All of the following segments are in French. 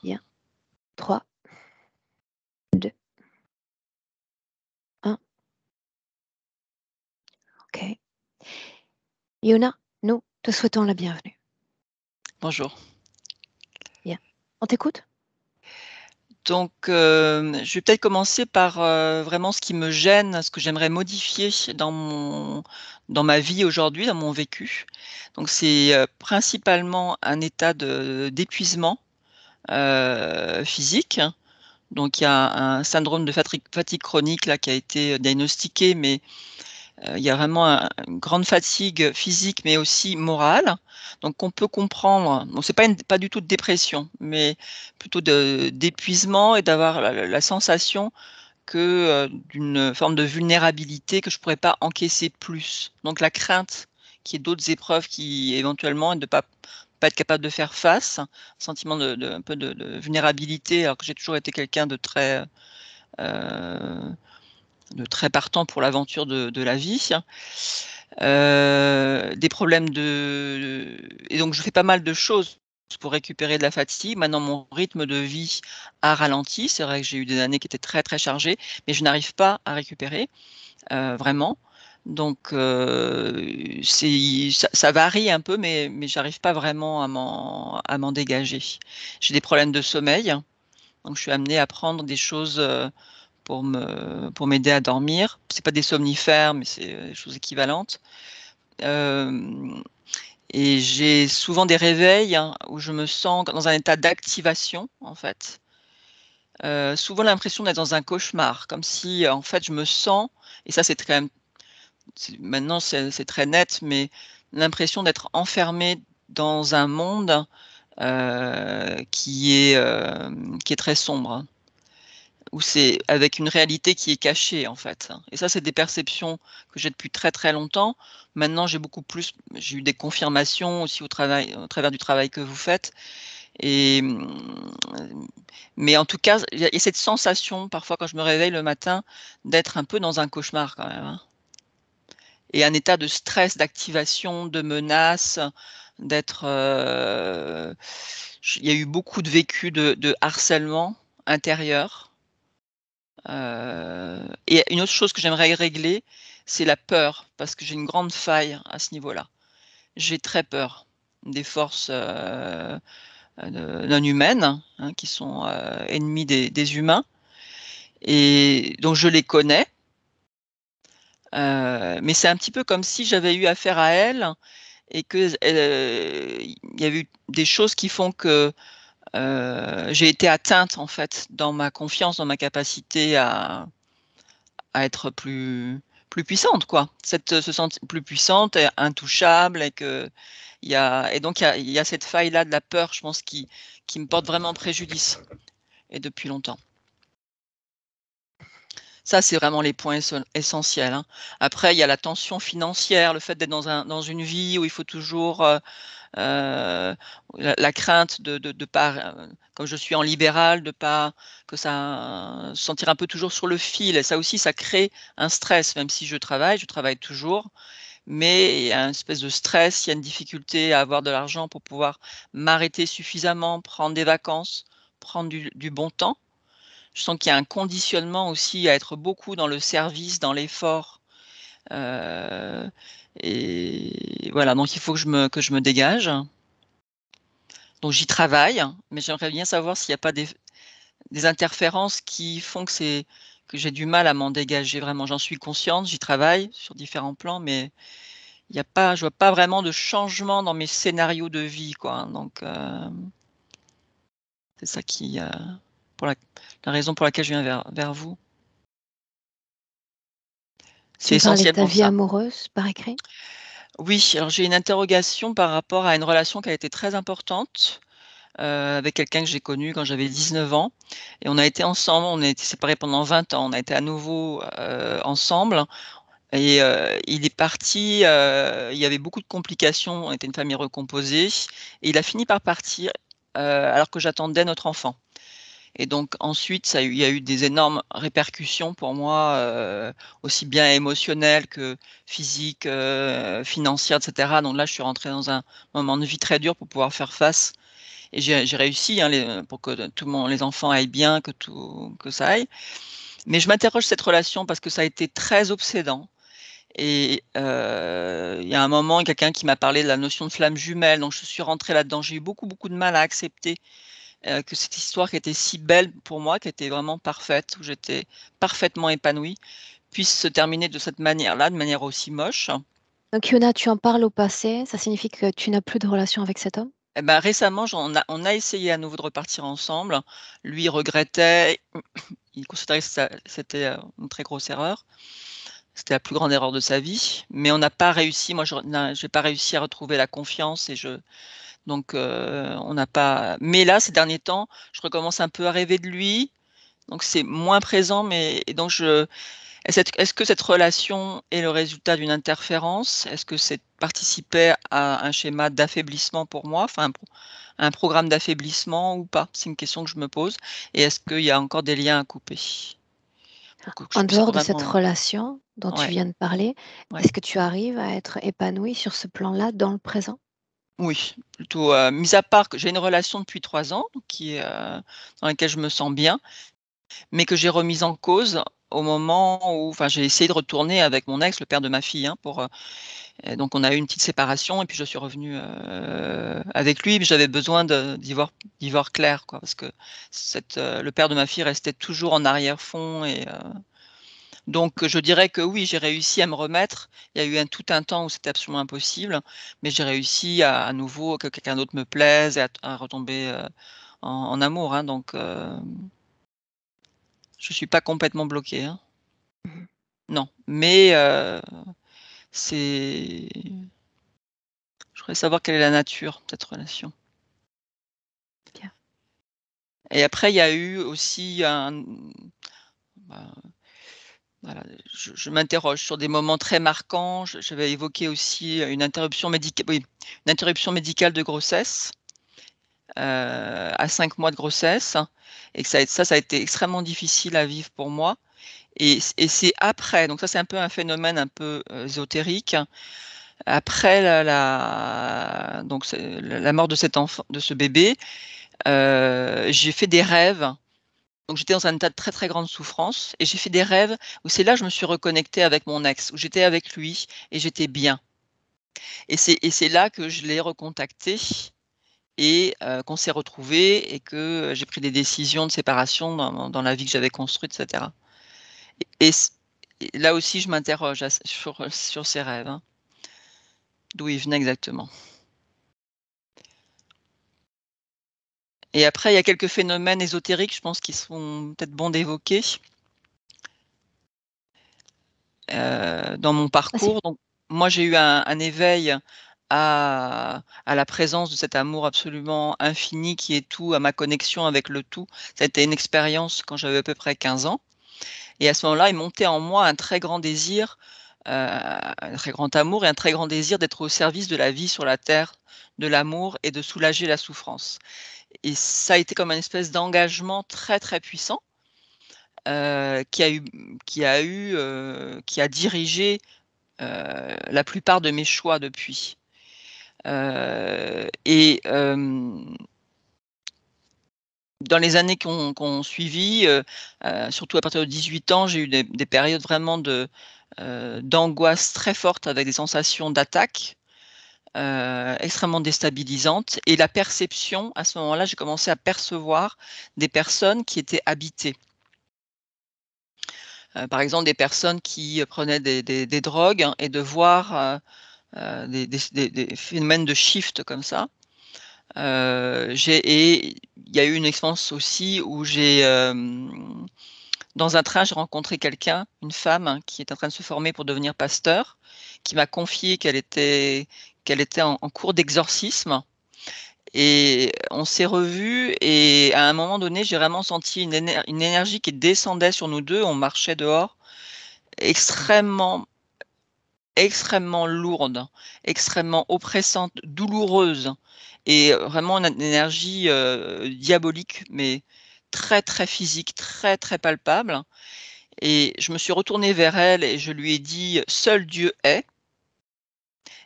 Bien. 3, 2, 1. OK. Yona, nous te souhaitons la bienvenue. Bonjour. Bien. On t'écoute? Donc, je vais peut-être commencer par vraiment ce qui me gêne, ce que j'aimerais modifier dans ma vie aujourd'hui, dans mon vécu. Donc, c'est principalement un état d'épuisement physique. Donc, il y a un syndrome de fatigue chronique là, qui a été diagnostiqué, mais il y a vraiment une grande fatigue physique, mais aussi morale. Donc, on peut comprendre. Bon, c'est pas du tout de dépression, mais plutôt d'épuisement et d'avoir la sensation que d'une forme de vulnérabilité que je pourrais pas encaisser plus. Donc, la crainte qu'il y ait d'autres épreuves qui éventuellement de pas être capable de faire face, un sentiment un peu de vulnérabilité, alors que j'ai toujours été quelqu'un euh, de très partant pour l'aventure de la vie. Des problèmes et donc je fais pas mal de choses pour récupérer de la fatigue. Maintenant, mon rythme de vie a ralenti. C'est vrai que j'ai eu des années qui étaient très, très chargées, mais je n'arrive pas à récupérer, vraiment. Donc ça varie un peu, mais j'arrive pas vraiment à m'en dégager. J'ai des problèmes de sommeil, donc je suis amenée à prendre des choses, pour m'aider à dormir. C'est pas des somnifères, mais c'est des choses équivalentes. Et j'ai souvent des réveils, hein, où je me sens dans un état d'activation, en fait. Souvent l'impression d'être dans un cauchemar, comme si, en fait, je me sens, et ça c'est quand même, maintenant c'est très net, mais l'impression d'être enfermée dans un monde qui est très sombre, où c'est avec une réalité qui est cachée, en fait. Et ça, c'est des perceptions que j'ai depuis très, très longtemps. Maintenant, j'ai eu des confirmations aussi au travers du travail que vous faites. Et, mais en tout cas, il y a cette sensation, parfois, quand je me réveille le matin, d'être un peu dans un cauchemar quand même, hein. Et un état de stress, d'activation, de menace, d'être. Il y a eu beaucoup de vécu de harcèlement intérieur. Et une autre chose que j'aimerais régler, c'est la peur, parce que j'ai une grande faille à ce niveau-là. J'ai très peur des forces non humaines, hein, qui sont ennemies des humains. Et donc je les connais, mais c'est un petit peu comme si j'avais eu affaire à elles et que il y avait eu des choses qui font que j'ai été atteinte en fait dans ma confiance, dans ma capacité à être plus puissante, quoi. Se sentir plus puissante et intouchable, et donc il y a cette faille-là de la peur, je pense, qui me porte vraiment préjudice, et depuis longtemps. Ça, c'est vraiment les points essentiels, hein. Après, il y a la tension financière, le fait d'être dans une vie où il faut toujours la crainte de pas, comme je suis en libéral, de pas que ça se sentir un peu toujours sur le fil. Et ça aussi, ça crée un stress, même si je travaille toujours, mais il y a une espèce de stress, il y a une difficulté à avoir de l'argent pour pouvoir m'arrêter suffisamment, prendre des vacances, prendre du bon temps. Je sens qu'il y a un conditionnement aussi à être beaucoup dans le service, dans l'effort. euh, et voilà, donc il faut que je me dégage. Donc j'y travaille, mais j'aimerais bien savoir s'il n'y a pas des interférences qui font que j'ai du mal à m'en dégager vraiment. J'en suis consciente, j'y travaille sur différents plans, mais je vois pas vraiment de changement dans mes scénarios de vie, quoi, hein. Donc c'est ça pour la raison pour laquelle je viens vers vous. Tu C'est me parlais de ta essentiellement vie ça. amoureuse par écrit? Oui, alors j'ai une interrogation par rapport à une relation qui a été très importante, avec quelqu'un que j'ai connu quand j'avais 19 ans, et on a été ensemble, on a été séparés pendant 20 ans. On a été à nouveau, ensemble, et il est parti, il y avait beaucoup de complications, on était une famille recomposée, et il a fini par partir, alors que j'attendais notre enfant. Et donc ensuite, il y a eu des énormes répercussions pour moi, aussi bien émotionnelles que physiques, financières, et cetera. Donc là, je suis rentrée dans un moment de vie très dur pour pouvoir faire face. et j'ai réussi, hein, pour que les enfants aillent bien, que ça aille. Mais je m'interroge cette relation parce que ça a été très obsédant et il y a un moment, quelqu'un qui m'a parlé de la notion de flamme jumelle, donc je suis rentrée là-dedans. J'ai eu beaucoup, beaucoup de mal à accepter, que cette histoire qui était si belle pour moi, qui était vraiment parfaite, où j'étais parfaitement épanouie, puisse se terminer de cette manière-là, de manière aussi moche. Donc Yuna, tu en parles au passé, ça signifie que tu n'as plus de relation avec cet homme? Et bah, récemment, on a essayé à nouveau de repartir ensemble. Lui regrettait, il considérait que c'était, une très grosse erreur. C'était la plus grande erreur de sa vie, mais on n'a pas réussi. Moi, j'ai pas réussi à retrouver la confiance donc on n'a pas mais là, ces derniers temps, je recommence un peu à rêver de lui, donc c'est moins présent, mais et donc est-ce que cette relation est le résultat d'une interférence? Est-ce que c'est participait à un schéma d'affaiblissement pour moi? Enfin, un programme d'affaiblissement ou pas? C'est une question que je me pose et est-ce qu'il y a encore des liens à couper? Donc je En me sens dehors de cette vraiment relation dont tu ouais, viens de parler, ouais. est-ce que tu arrives à être épanouie sur ce plan-là dans le présent? Oui, plutôt, mis à part que j'ai une relation depuis 3 ans, donc dans laquelle je me sens bien, mais que j'ai remise en cause au moment où enfin, j'ai essayé de retourner avec mon ex, le père de ma fille, hein, et donc on a eu une petite séparation et puis je suis revenue, avec lui, mais j'avais besoin d'y voir clair, quoi, parce que le père de ma fille restait toujours en arrière-fond donc je dirais que oui, j'ai réussi à me remettre. Il y a eu tout un temps où c'était absolument impossible, mais j'ai réussi à nouveau que quelqu'un d'autre me plaise et à retomber, en amour, hein, donc je suis pas complètement bloquée, hein. Mmh. Non, mais c'est je voudrais savoir quelle est la nature de cette relation. Bien. Et après il y a eu aussi bah, voilà, je m'interroge sur des moments très marquants. J'avais évoqué aussi une interruption médicale de grossesse, à 5 mois de grossesse et que ça a été extrêmement difficile à vivre pour moi et c'est après, donc ça, c'est un peu un phénomène un peu, ésotérique. Après donc c'est la mort de cet enfant de ce bébé, j'ai fait des rêves. Donc j'étais dans un état de très, très grande souffrance et j'ai fait des rêves où c'est là que je me suis reconnectée avec mon ex, où j'étais avec lui et j'étais bien et c'est là que je l'ai recontacté et qu'on s'est retrouvés et que j'ai pris des décisions de séparation dans la vie que j'avais construite et cetera et c et là aussi je m'interroge sur ces rêves, hein, d'où ils venaient exactement et après il y a quelques phénomènes ésotériques, je pense, qui sont peut-être bons d'évoquer, dans mon Vas-y. parcours. Donc moi j'ai eu un éveil à la présence de cet amour absolument infini qui est tout, à ma connexion avec le tout. Ça a été une expérience quand j'avais à peu près 15 ans. Et à ce moment-là, il montait en moi un très grand désir, un très grand amour et un très grand désir d'être au service de la vie sur la terre, de l'amour et de soulager la souffrance. Et ça a été comme une espèce d'engagement très, très puissant, qui a eu qui a dirigé, la plupart de mes choix depuis. Et dans les années qui ont suivi, surtout à partir de 18 ans, j'ai eu des périodes vraiment d'angoisse très forte avec des sensations d'attaque, extrêmement déstabilisantes et la perception, à ce moment-là, j'ai commencé à percevoir des personnes qui étaient habitées. Par exemple, des personnes qui, prenaient des drogues hein, et de voir, des phénomènes de shift comme ça. Il y a eu une expérience aussi où dans un train, j'ai rencontré quelqu'un, une femme hein, qui est en train de se former pour devenir pasteur, qui m'a confié qu'elle était en cours d'exorcisme et on s'est revus et à un moment donné, j'ai vraiment senti une énergie qui descendait sur nous 2. On marchait dehors, extrêmement, extrêmement lourde, extrêmement oppressante, douloureuse et vraiment une énergie, diabolique, mais très, très physique, très, très palpable et je me suis retournée vers elle et je lui ai dit: «Seul Dieu est»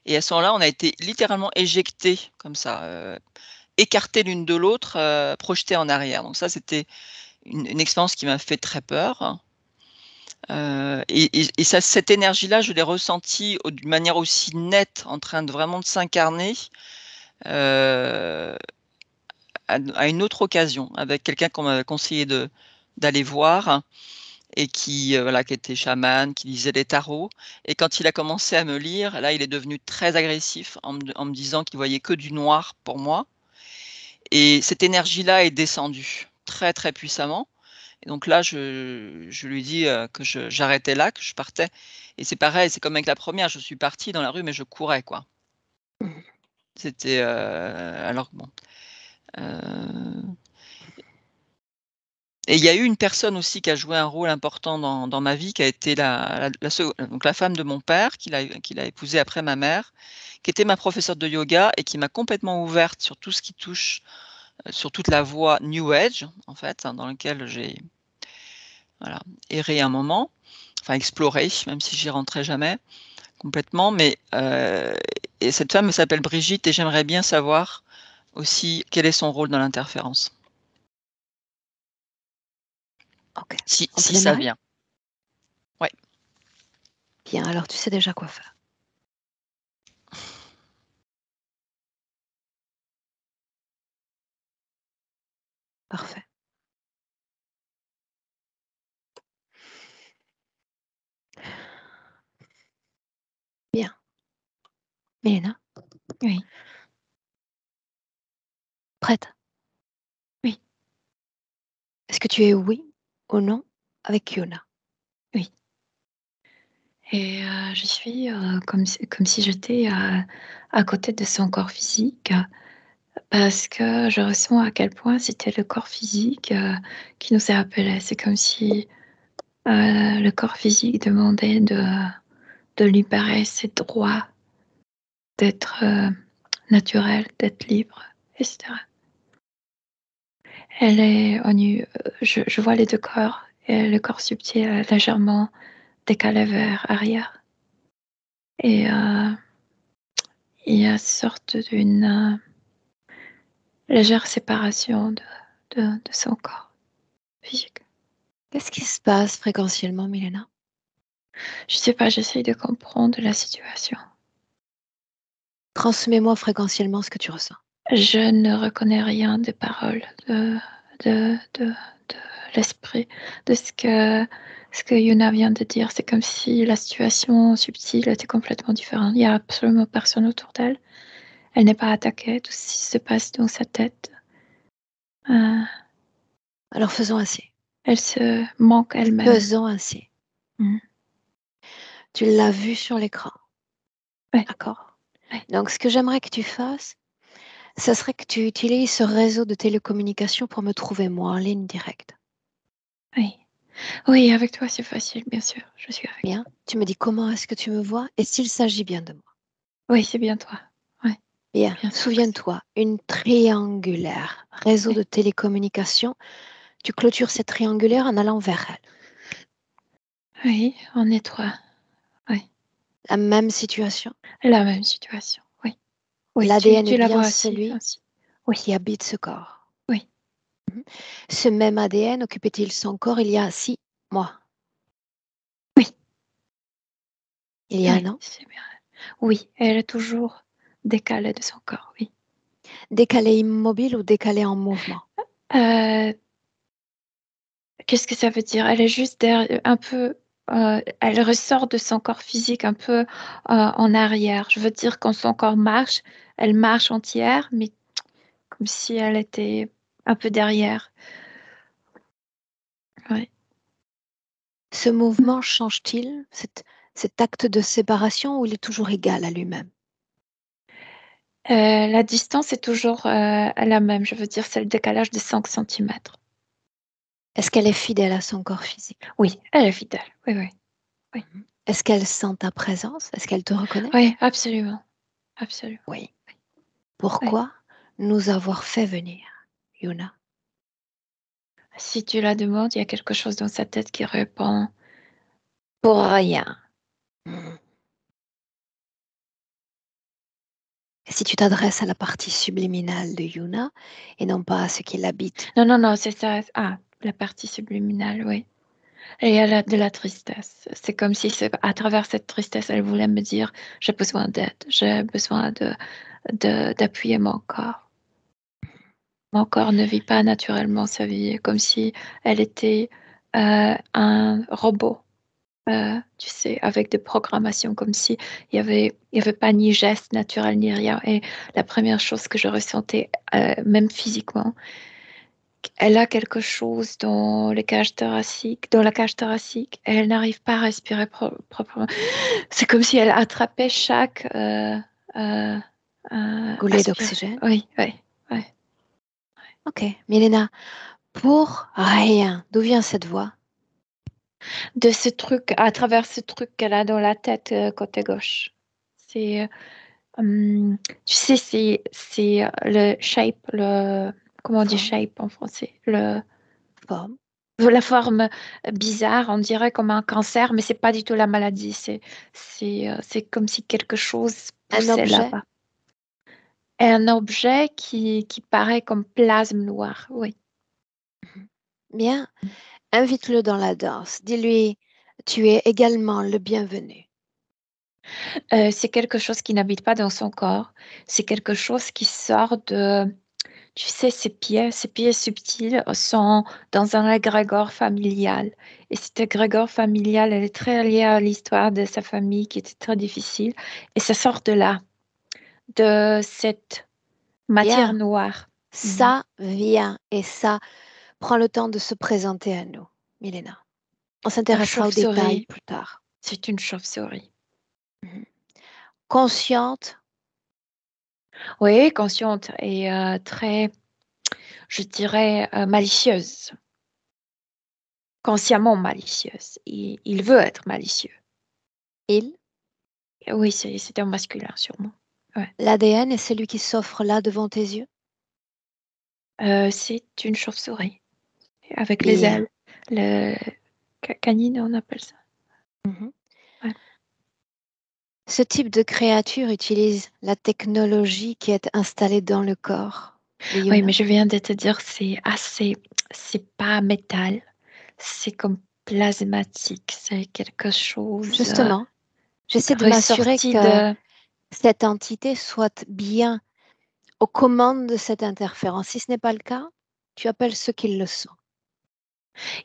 et à ce moment-là, on a été littéralement éjectés comme ça, écartées l'une de l'autre, projetées en arrière. Donc ça, c'était une expérience qui m'a fait très peur. Et ça, cette énergie-là, je l'ai ressentie d'une manière aussi nette, en train de vraiment de s'incarner, à une autre occasion, avec quelqu'un qu'on m'avait conseillé d'aller voir et qui, voilà, qui était chaman, qui lisait les tarots, et quand il a commencé à me lire, là, il est devenu très agressif en me disant qu'il voyait que du noir pour moi, et cette énergie-là est descendue très, très puissamment. Et donc là, je lui dis, que j'arrêtais là, que je partais, et c'est pareil, c'est comme avec la première, je suis partie dans la rue, mais je courais, quoi. Mmh. C'était, alors bon, heu et il y a eu une personne aussi qui a joué un rôle important dans ma vie, qui a été donc la femme de mon père, qu'il a épousée après ma mère, qui était ma professeure de yoga et qui m'a complètement ouverte sur tout ce qui touche, sur toute la voie New Age, en fait, hein, dans laquelle j'ai, voilà, erré un moment, enfin exploré, même si j'y rentrais jamais complètement, mais et cette femme s'appelle Brigitte, et j'aimerais bien savoir aussi quel est son rôle dans l'interférence, OK. On peut si ça démarrer? vient. Ouais. Bien, alors tu sais déjà quoi faire. Parfait. Bien. Milena, Oui, prête? oui, Est-ce que tu es oui ou non avec Yuna? oui. Et je suis comme si j'étais à côté de son corps physique, parce que je ressens à quel point c'était le corps physique qui nous a appelés. C'est comme si le corps physique demandait de libérer ses droits d'être naturel, d'être libre, etc. Elle est je vois les deux corps, et le corps subtil est légèrement décalé vers arrière. Et il y a sorte d'une légère séparation de son corps physique. Qu'est-ce qui se passe fréquentiellement, Milena? Je sais pas, j'essaye de comprendre la situation. Transmets-moi fréquentiellement ce que tu ressens. Je ne reconnais rien des paroles de l'esprit, de ce que Yuna vient de dire. C'est comme si la situation subtile était complètement différente. Il y a absolument personne autour d'elle. Elle n'est pas attaquée. Tout ce qui se passe dans sa tête. Euh, Alors faisons ainsi. elle se manque elle-même. Faisons ainsi. Mm. Tu l'as vu sur l'écran. Ouais, D'accord? ouais. Donc ce que j'aimerais que tu fasses, ça serait que tu utilises ce réseau de télécommunication pour me trouver moi en ligne directe. Oui. Oui, avec toi, c'est facile, bien sûr. Je suis avec toi. Bien? Tu me dis comment est-ce que tu me vois et s'il s'agit bien de moi. Oui, c'est bien toi. Oui, Bien, bien sûr que c'est. souviens-toi, une triangulaire, réseau Oui, de télécommunication, tu clôtures cette triangulaire en allant vers elle. oui, on est trois. Oui, La même situation. la même situation. Oui, oui, L'ADN est tu la bien vois aussi, celui ainsi. Oui, qui habite ce corps. oui, Ce même ADN occupait-il son corps il y a 6 mois? oui, Il y a oui, 1 an? c'est bien. Oui, elle est toujours décalée de son corps, oui. Décalé immobile ou décalé en mouvement? Euh, Qu'est-ce que ça veut dire? Elle est juste derrière, un peu, elle ressort de son corps physique un peu en arrière. Je veux dire, quand son corps marche, elle marche entière, mais comme si elle était un peu derrière. Ouais. Ce mouvement change-t-il, cet acte de séparation, ou il est toujours égal à lui-même? La distance est toujours la même. Je veux dire, c'est le décalage de 5 centimètres. Est-ce qu'elle est fidèle à son corps physique? Oui, elle est fidèle. Oui, oui, oui. Est-ce qu'elle sent ta présence? Est-ce qu'elle te reconnaît? Oui, absolument, absolument. Oui. Oui. Pourquoi nous avoir fait venir, Yuna? Si tu la demandes, il y a quelque chose dans sa tête qui répond pour rien. Hmm. Et si tu t'adresses à la partie subliminale de Yuna et non pas à ce qui l'habite? Non, c'est ça. Ah, la partie subliminale, oui. Et elle a de la tristesse. C'est comme si à travers cette tristesse, elle voulait me dire, j'ai besoin d'aide, j'ai besoin d'appuyer mon corps. Mon corps ne vit pas naturellement sa vie, comme si elle était un robot. Tu sais, avec des programmations, comme si il y avait pas ni geste naturel ni rien. Et la première chose que je ressentais, même physiquement, elle a quelque chose dans les cages thoraciques, dans la cage thoracique, et elle n'arrive pas à respirer proprement. C'est comme si elle attrapait chaque euh, Goulet d'oxygène? Oui, oui, oui. Ok. Milena, pour rien, d'où vient cette voix? De ce truc, à travers ce truc qu'elle a dans la tête côté gauche. C'est, tu sais, c'est le shape, comment on dit Forme, shape en français? forme. La forme bizarre, on dirait comme un cancer, mais c'est pas du tout la maladie. C'est comme si quelque chose Un poussait objet? là-bas. Et un objet qui paraît comme plasme noir, oui. Bien, invite-le dans la danse. Dis-lui, tu es également le bienvenu. C'est quelque chose qui n'habite pas dans son corps. C'est quelque chose qui sort de, tu sais, ses pieds subtils sont dans un égrégore familial. Et cet égrégore familial, elle est très liée à l'histoire de sa famille qui était très difficile. Et ça sort de là, de cette matière Bien, noire. Mhm. ça vient et ça prend le temps de se présenter à nous, Milena. On La s'intéressera aux détails chauve-souris, plus tard. c'est une chauve-souris. Mhm. Consciente, Oui, consciente et très, je dirais, malicieuse. Consciemment malicieuse. Il veut être malicieux. il, Oui, c'est un masculin, sûrement. Ouais. l'ADN est celui qui s'offre là devant tes yeux. C'est une chauve-souris avec les Bien. ailes. Le canine, on appelle ça. Mhm. Ouais. Ce type de créature utilise la technologie qui est installée dans le corps de Oui, mais Yuna. je viens de te dire, c'est pas métal, c'est comme plasmatique, c'est quelque chose Justement, j'essaie de m'assurer ressorti que de. cette entité soit bien aux commandes de cette interférence. Si ce n'est pas le cas, tu appelles ceux qui le sont.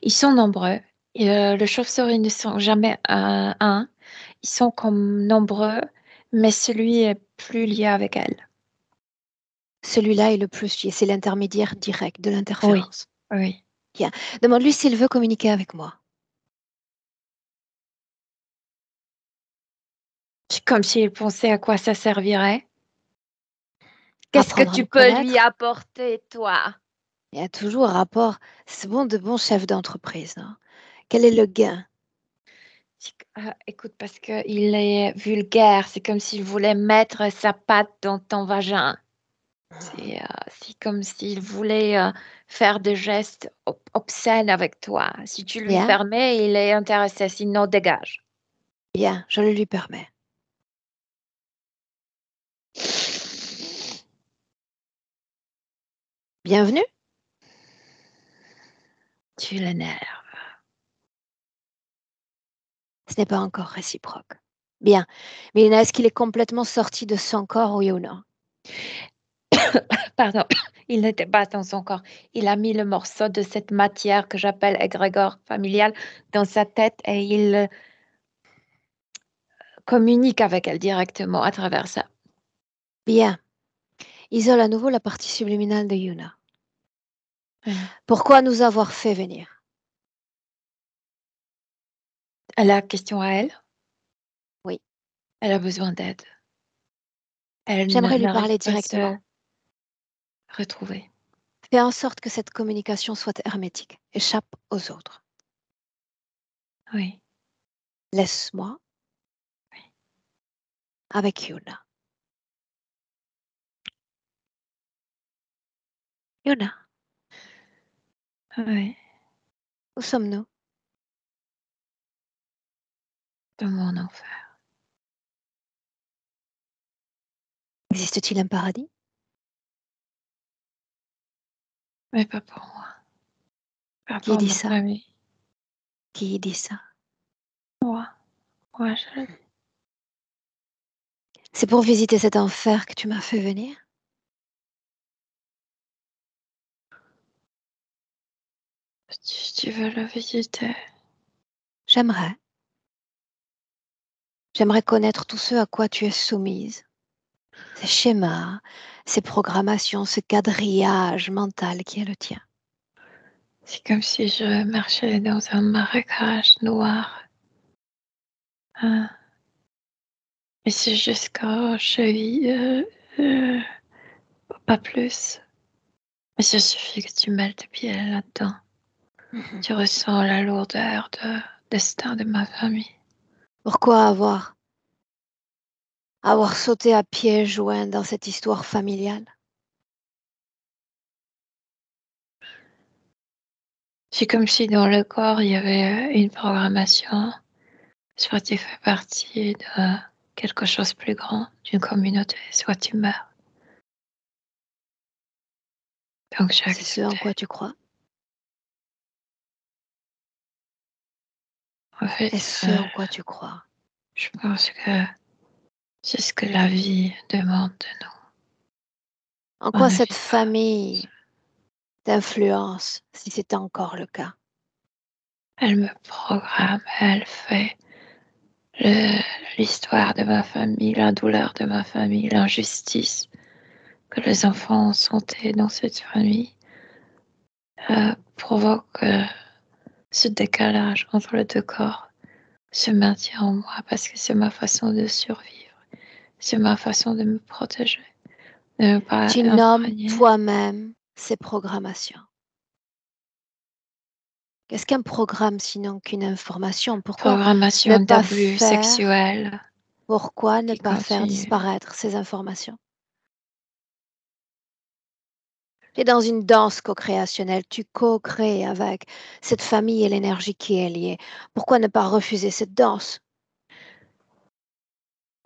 Ils sont nombreux. Et, le chauve-souris ne sont jamais un. Ils sont comme nombreux, mais celui est plus lié avec elle. Celui-là est le plus lié, c'est l'intermédiaire direct de Oui, l'interférence. oui. Bien. Demande-lui s'il veut communiquer avec moi. C'est comme s'il pensait à quoi ça servirait. Qu'est-ce que Apprendre à tu me peux lui connaître. apporter, toi? Il y a toujours un rapport. C'est bon de bons chefs d'entreprise, non? Quel est le gain? Écoute, parce qu'il est vulgaire, c'est comme s'il voulait mettre sa patte dans ton vagin. C'est comme s'il voulait faire des gestes obscènes avec toi. Si tu lui Bien, permets, il est intéressé, sinon dégage. bien, je le lui permets. Bienvenue. Tu l'énerves. Ce n'est pas encore réciproque. Bien. Mais est-ce qu'il est complètement sorti de son corps, oui ou non? Pardon, il n'était pas dans son corps. Il a mis le morceau de cette matière que j'appelle égrégore familial dans sa tête et il communique avec elle directement à travers ça. Bien. Isole à nouveau la partie subliminale de Yuna. Oui. Pourquoi nous avoir fait venir? Elle a question à elle. Oui. Elle a besoin d'aide. Elle J'aimerais lui n'arrive parler pas à se directement. retrouver. Fais en sorte que cette communication soit hermétique, échappe aux autres. Oui. Laisse-moi avec Yuna. Yuna, Oui. où sommes-nous? Dans mon enfer. Existe-t-il un paradis? Mais pas pour moi, pas Qui pour dit ma ça? famille. Qui dit ça? Moi, moi je le dis. C'est pour visiter cet enfer que tu m'as fait venir? Si tu veux le visiter, J'aimerais. J'aimerais connaître tout ce à quoi tu es soumise. Ces schémas, ces programmations, ce quadrillage mental qui est le tien. c'est comme si je marchais dans un marécage noir. Hein. Et c'est jusqu'à cheville, pas plus. Mais il suffit que tu mets tes pieds là-dedans. Mhm. Tu ressens la lourdeur de destin de ma famille. Pourquoi avoir sauté à pieds joints dans cette histoire familiale? C'est comme si dans le corps, il y avait une programmation. Soit tu fais partie de quelque chose de plus grand, d'une communauté, soit tu meurs. Donc j'ai C'est ce en accepté. quoi tu crois? En fait, Est-ce ce en quoi tu crois? je pense que c'est ce que la vie demande de nous. En On quoi ne cette vit pas. famille t'influence, si c'est encore le cas? Elle me programme, elle fait le- l'histoire de ma famille, la douleur de ma famille, l'injustice que les enfants ont sentie dans cette famille provoque ce décalage entre les deux corps, se maintient en moi parce que c'est ma façon de survivre, c'est ma façon de me protéger, de ne pas Tu nommes imprégner. toi-même ces programmations. Qu'est-ce qu'un programme sinon qu'une information? Ne Programmation pas d'abus faire, sexuels pourquoi ne qui pas faire continue. disparaître ces informations? Tu es dans une danse co-créationnelle, tu co-crées avec cette famille et l'énergie qui est liée. Pourquoi ne pas refuser cette danse?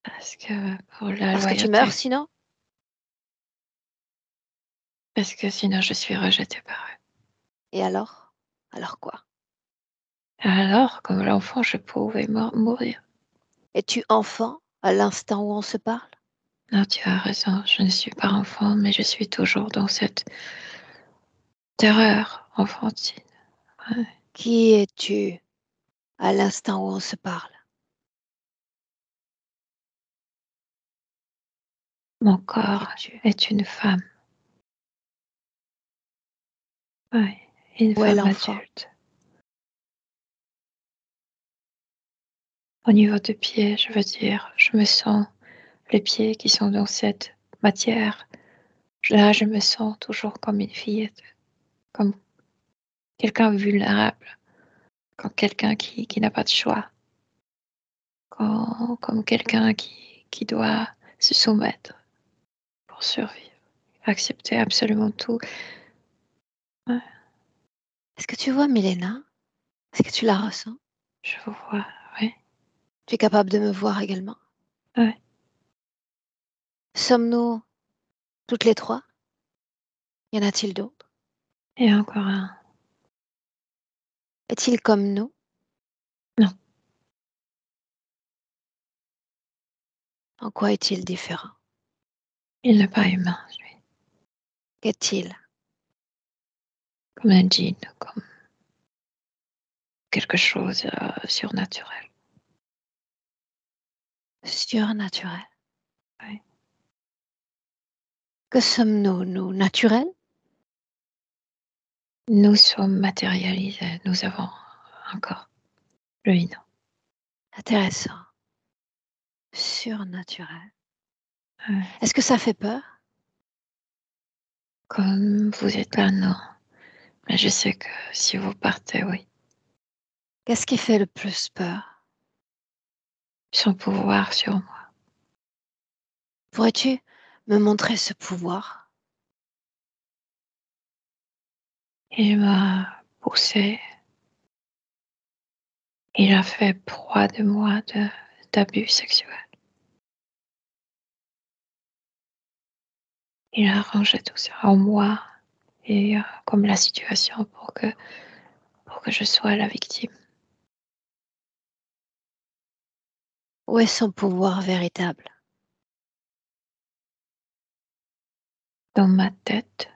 Parce que pour la Parce que tu meurs loyauté, sinon? parce que sinon je suis rejetée par eux. Et alors? Alors quoi? Alors, comme l'enfant, je pouvais mourir. Es-tu enfant à l'instant où on se parle? Non, tu as raison, je ne suis pas enfant, mais je suis toujours dans cette terreur enfantine. Ouais. Qui es-tu à l'instant où on se parle? Mon Qui corps es-tu? est une femme, ouais, une Où est femme l'enfant? adulte. Au niveau des pieds, je veux dire, je me sens les pieds qui sont dans cette matière. Là, je me sens toujours comme une fillette, comme quelqu'un vulnérable, comme quelqu'un qui n'a pas de choix, comme quelqu'un qui doit se soumettre pour survivre, accepter absolument tout. Ouais, Est-ce que tu vois Milena? Est-ce que tu la ressens? je vous vois, oui, Tu es capable de me voir également? ouais. Sommes-nous toutes les trois? Y en a-t-il d'autres? Et encore un. Est-il comme nous? Non, En quoi est-il différent? il n'est pas humain, lui. Qu'est-il? Comme un djinn, comme quelque chose surnaturel. Surnaturel. Ouais. Que sommes-nous, nous, naturels? Nous sommes matérialisés, nous avons un corps, lui non. Intéressant. Surnaturel. Ouais. Est-ce que ça fait peur? Comme vous êtes là, non. Mais je sais que si vous partez, oui. Qu'est-ce qui fait le plus peur? Son pouvoir sur moi. Pourrais-tu me montrer ce pouvoir? Il m'a poussé, il a fait proie de moi d'abus sexuels. il a arrangé tout ça en moi et comme la situation pour que je sois la victime. Où est son pouvoir véritable? Dans ma tête,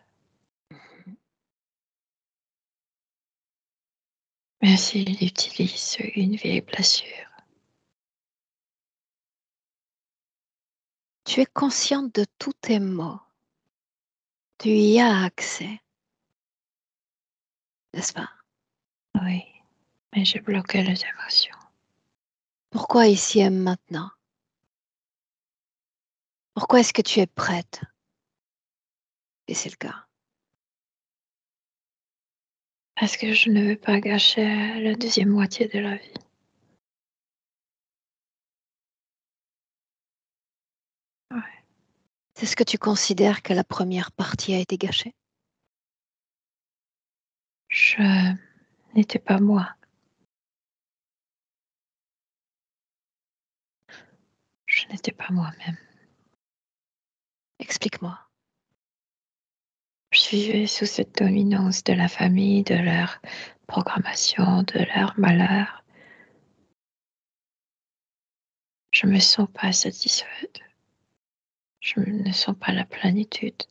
mais s'il utilise une vieille blessure. Tu es consciente de tous tes mots. Tu y as accès, n'est-ce pas? Oui, mais j'ai bloqué les émotions. Pourquoi ici et maintenant? Pourquoi est-ce que tu es prête? Et c'est le cas. Parce que je ne veux pas gâcher la deuxième moitié de la vie. Ouais. C'est ce que tu considères que la première partie a été gâchée? Je n'étais pas moi. Je n'étais pas moi-même. Explique-moi. Je vivais sous cette dominance de la famille, de leur programmation, de leur malheur. Je me sens pas satisfaite. Je ne sens pas la plénitude.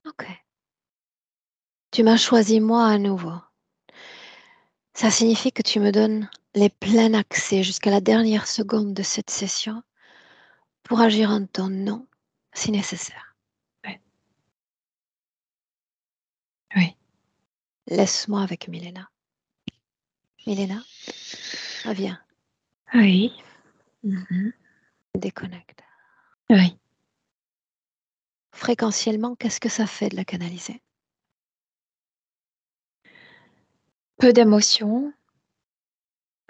Ok. Tu m'as choisi moi à nouveau. Ça signifie que tu me donnes les pleins accès jusqu'à la dernière seconde de cette session pour agir en ton nom si nécessaire. Ouais. Oui. Laisse-moi avec Milena. Milena, reviens, Oui. Mhm. déconnecte. Oui. Fréquentiellement, qu'est-ce que ça fait de la canaliser? Peu d'émotions,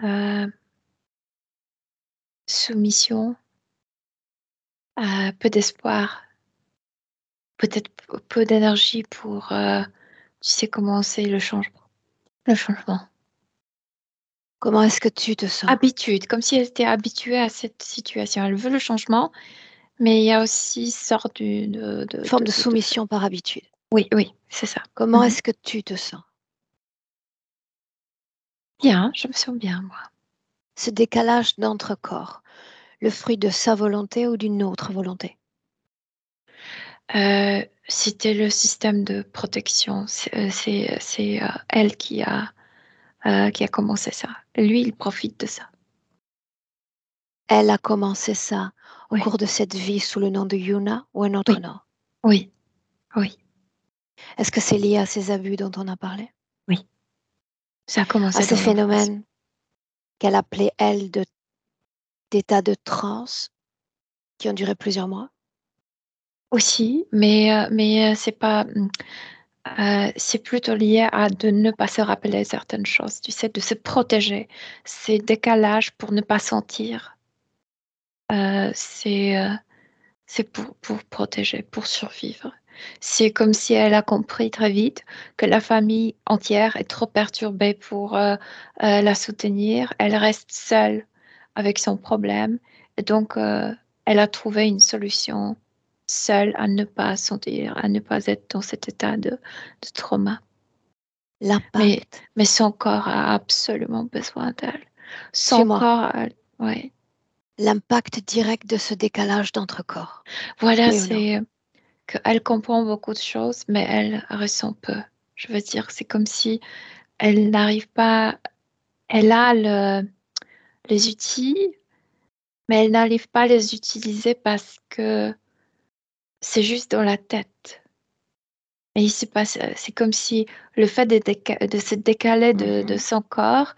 euh, soumission, peu d'espoir, peut-être peu d'énergie pour, tu sais comment c'est le changement. Le changement. Comment est-ce que tu te sens? Habitude, comme si elle était habituée à cette situation. Elle veut le changement, mais il y a aussi sorte Une forme de soumission par habitude. Oui, oui, c'est ça. Comment est-ce que tu te sens? Bien, je me sens bien, moi. Ce décalage d'entre-corps, le fruit de sa volonté ou d'une autre volonté? C'était le système de protection. C'est elle qui a commencé ça. Lui, il profite de ça. Elle a commencé ça au Oui, cours de cette vie sous le nom de Yuna ou un autre oui, nom? oui, oui, Est-ce que c'est lié à ces abus dont on a parlé? oui. Ça a À commencé ces dans l'enfance. phénomènes qu'elle appelait, elle, d'états de transe qui ont duré plusieurs mois? Aussi, mais c'est pas. C'est plutôt lié à de ne pas se rappeler certaines choses, tu sais, de se protéger. C'est décalage pour ne pas sentir. Euh, c'est euh, c'est pour protéger, pour survivre. C'est comme si elle a compris très vite que la famille entière est trop perturbée pour la soutenir. Elle reste seule avec son problème. Et donc, elle a trouvé une solution seule à ne pas sentir, à ne pas être dans cet état de trauma. Mais, L'impact. mais son corps a absolument besoin d'elle. Son Suis-moi. corps, ouais. L'impact direct de ce décalage d'entre-corps. Voilà, Oui ou non? c'est qu'elle comprend beaucoup de choses, mais elle ressent peu. Je veux dire, c'est comme si elle n'arrive pas, elle a les outils, mais elle n'arrive pas à les utiliser parce que c'est juste dans la tête. Et il se passe, c'est comme si le fait de se décaler de son corps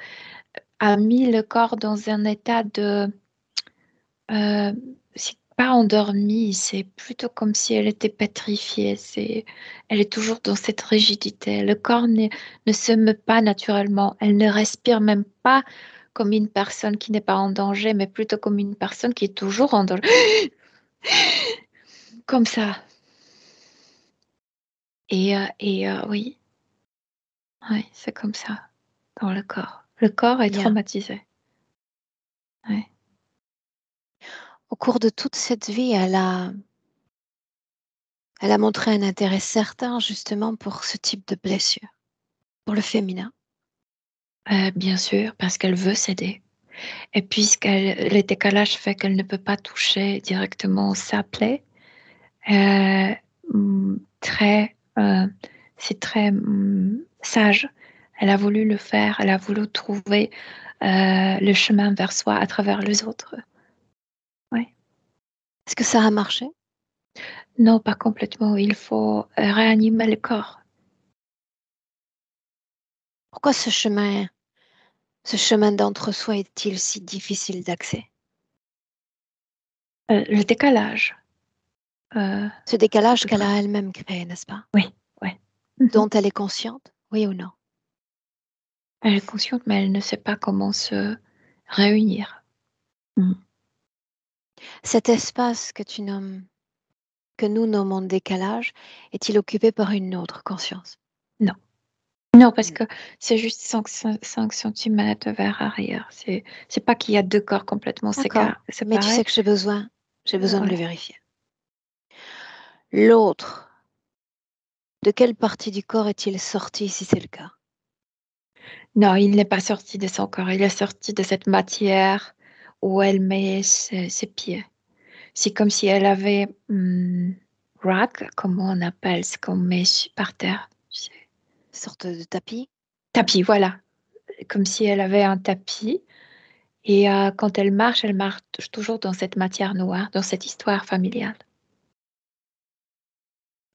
a mis le corps dans un état de, c'est pas endormie, c'est plutôt comme si elle était pétrifiée. Elle est toujours dans cette rigidité. Le corps ne se meut pas naturellement. Elle ne respire même pas comme une personne qui n'est pas en danger, mais plutôt comme une personne qui est toujours en danger. Comme ça. Oui, oui, c'est comme ça dans le corps. Le corps est Bien. traumatisé. Ouais. Au cours de toute cette vie, elle a montré un intérêt certain justement pour ce type de blessure, pour le féminin. Bien sûr, parce qu'elle veut s'aider. Et le décalage fait qu'elle ne peut pas toucher directement sa plaie, très, c'est très sage. Elle a voulu le faire, elle a voulu trouver le chemin vers soi à travers les autres. Ouais. Est-ce que ça a marché? Non, pas complètement. Il faut réanimer le corps. Pourquoi ce chemin d'entre-soi est-il si difficile d'accès? Le décalage. Ce décalage de qu'elle près. a elle-même créé, n'est-ce pas? Oui, oui. Mhm. Dont elle est consciente, oui ou non? Elle est consciente, mais elle ne sait pas comment se réunir. Mhm. Cet espace que nous nommons décalage, est-il occupé par une autre conscience? Non. Non, parce que c'est juste 5 centimètres vers arrière. C'est pas qu'il y a deux corps complètement D'accord, mais tu sais séparés. que j'ai besoin de le Ouais. vérifier. L'autre, de quelle partie du corps est-il sorti si c'est le cas? Non, il n'est pas sorti de son corps. Il est sorti de cette matière où elle met ses pieds. C'est comme si elle avait rack, comment on appelle ce qu'on met par terre. Sorte de tapis? Tapis, voilà. Comme si elle avait un tapis. Et quand elle marche toujours dans cette matière noire, dans cette histoire familiale.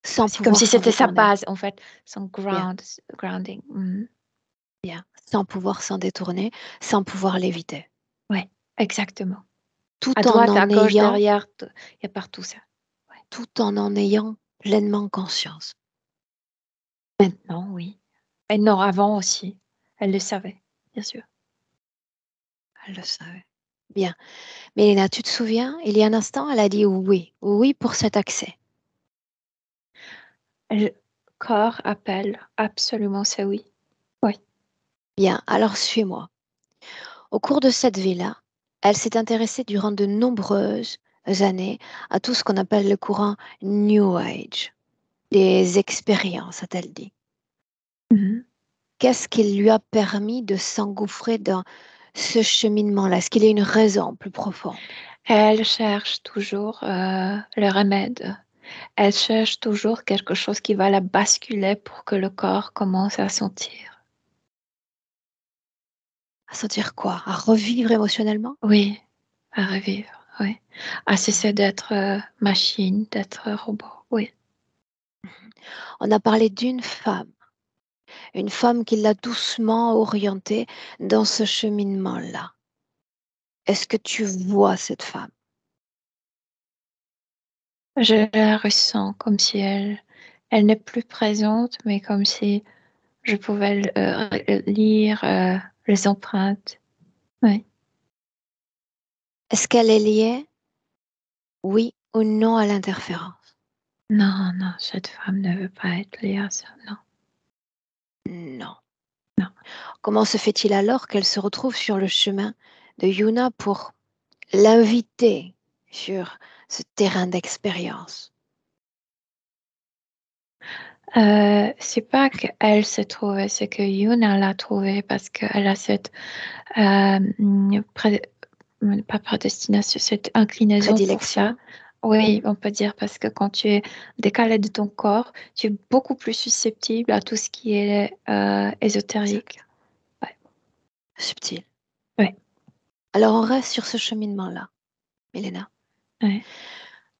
Sans C'est comme pouvoir si s'en c'était sa détourner. base, en fait, son Bien, grounding. bien. Sans pouvoir s'en détourner, sans pouvoir l'éviter. Ouais, exactement. À Tout droite, à gauche, derrière, il y a partout ça. Ouais. tout en ayant pleinement conscience. Maintenant, oui. Et non, avant aussi. Elle le savait, bien sûr. Elle le savait. Bien. Mais Léna, tu te souviens, il y a un instant, elle a dit oui. Oui pour cet accès. Le corps appelle absolument ça, oui. Oui. Bien, alors suis-moi. Au cours de cette vie-là, elle s'est intéressée durant de nombreuses années à tout ce qu'on appelle le courant New Age, des expériences, a-t-elle dit. Mhm. Qu'est-ce qui lui a permis de s'engouffrer dans ce cheminement-là? Est-ce qu'il y a une raison plus profonde? Elle cherche toujours le remède. Elle cherche toujours quelque chose qui va la basculer pour que le corps commence à sentir. À sentir quoi? À revivre émotionnellement? Oui, à revivre, oui. À cesser d'être machine, d'être robot, oui. On a parlé d'une femme, une femme qui l'a doucement orientée dans ce cheminement-là. Est-ce que tu vois cette femme? Je la ressens comme si elle n'est plus présente, mais comme si je pouvais lire les empreintes. Oui. Est-ce qu'elle est liée, oui ou non, à l'interférence? Non, non, cette femme ne veut pas être liée à ça, non. Non. Non. Comment se fait-il alors qu'elle se retrouve sur le chemin de Yuna pour l'inviter sur ce terrain d'expérience? C'est pas qu'elle s'est trouvée, c'est que Yuna l'a trouvée parce qu'elle a cette pré- pas prédestination, cette inclinaison pour ça. Prédilection? Oui, on peut dire parce que quand tu es décalé de ton corps, tu es beaucoup plus susceptible à tout ce qui est ésotérique. Exact. Ouais. Subtil. Ouais. Alors on reste sur ce cheminement-là, Milena. Ouais.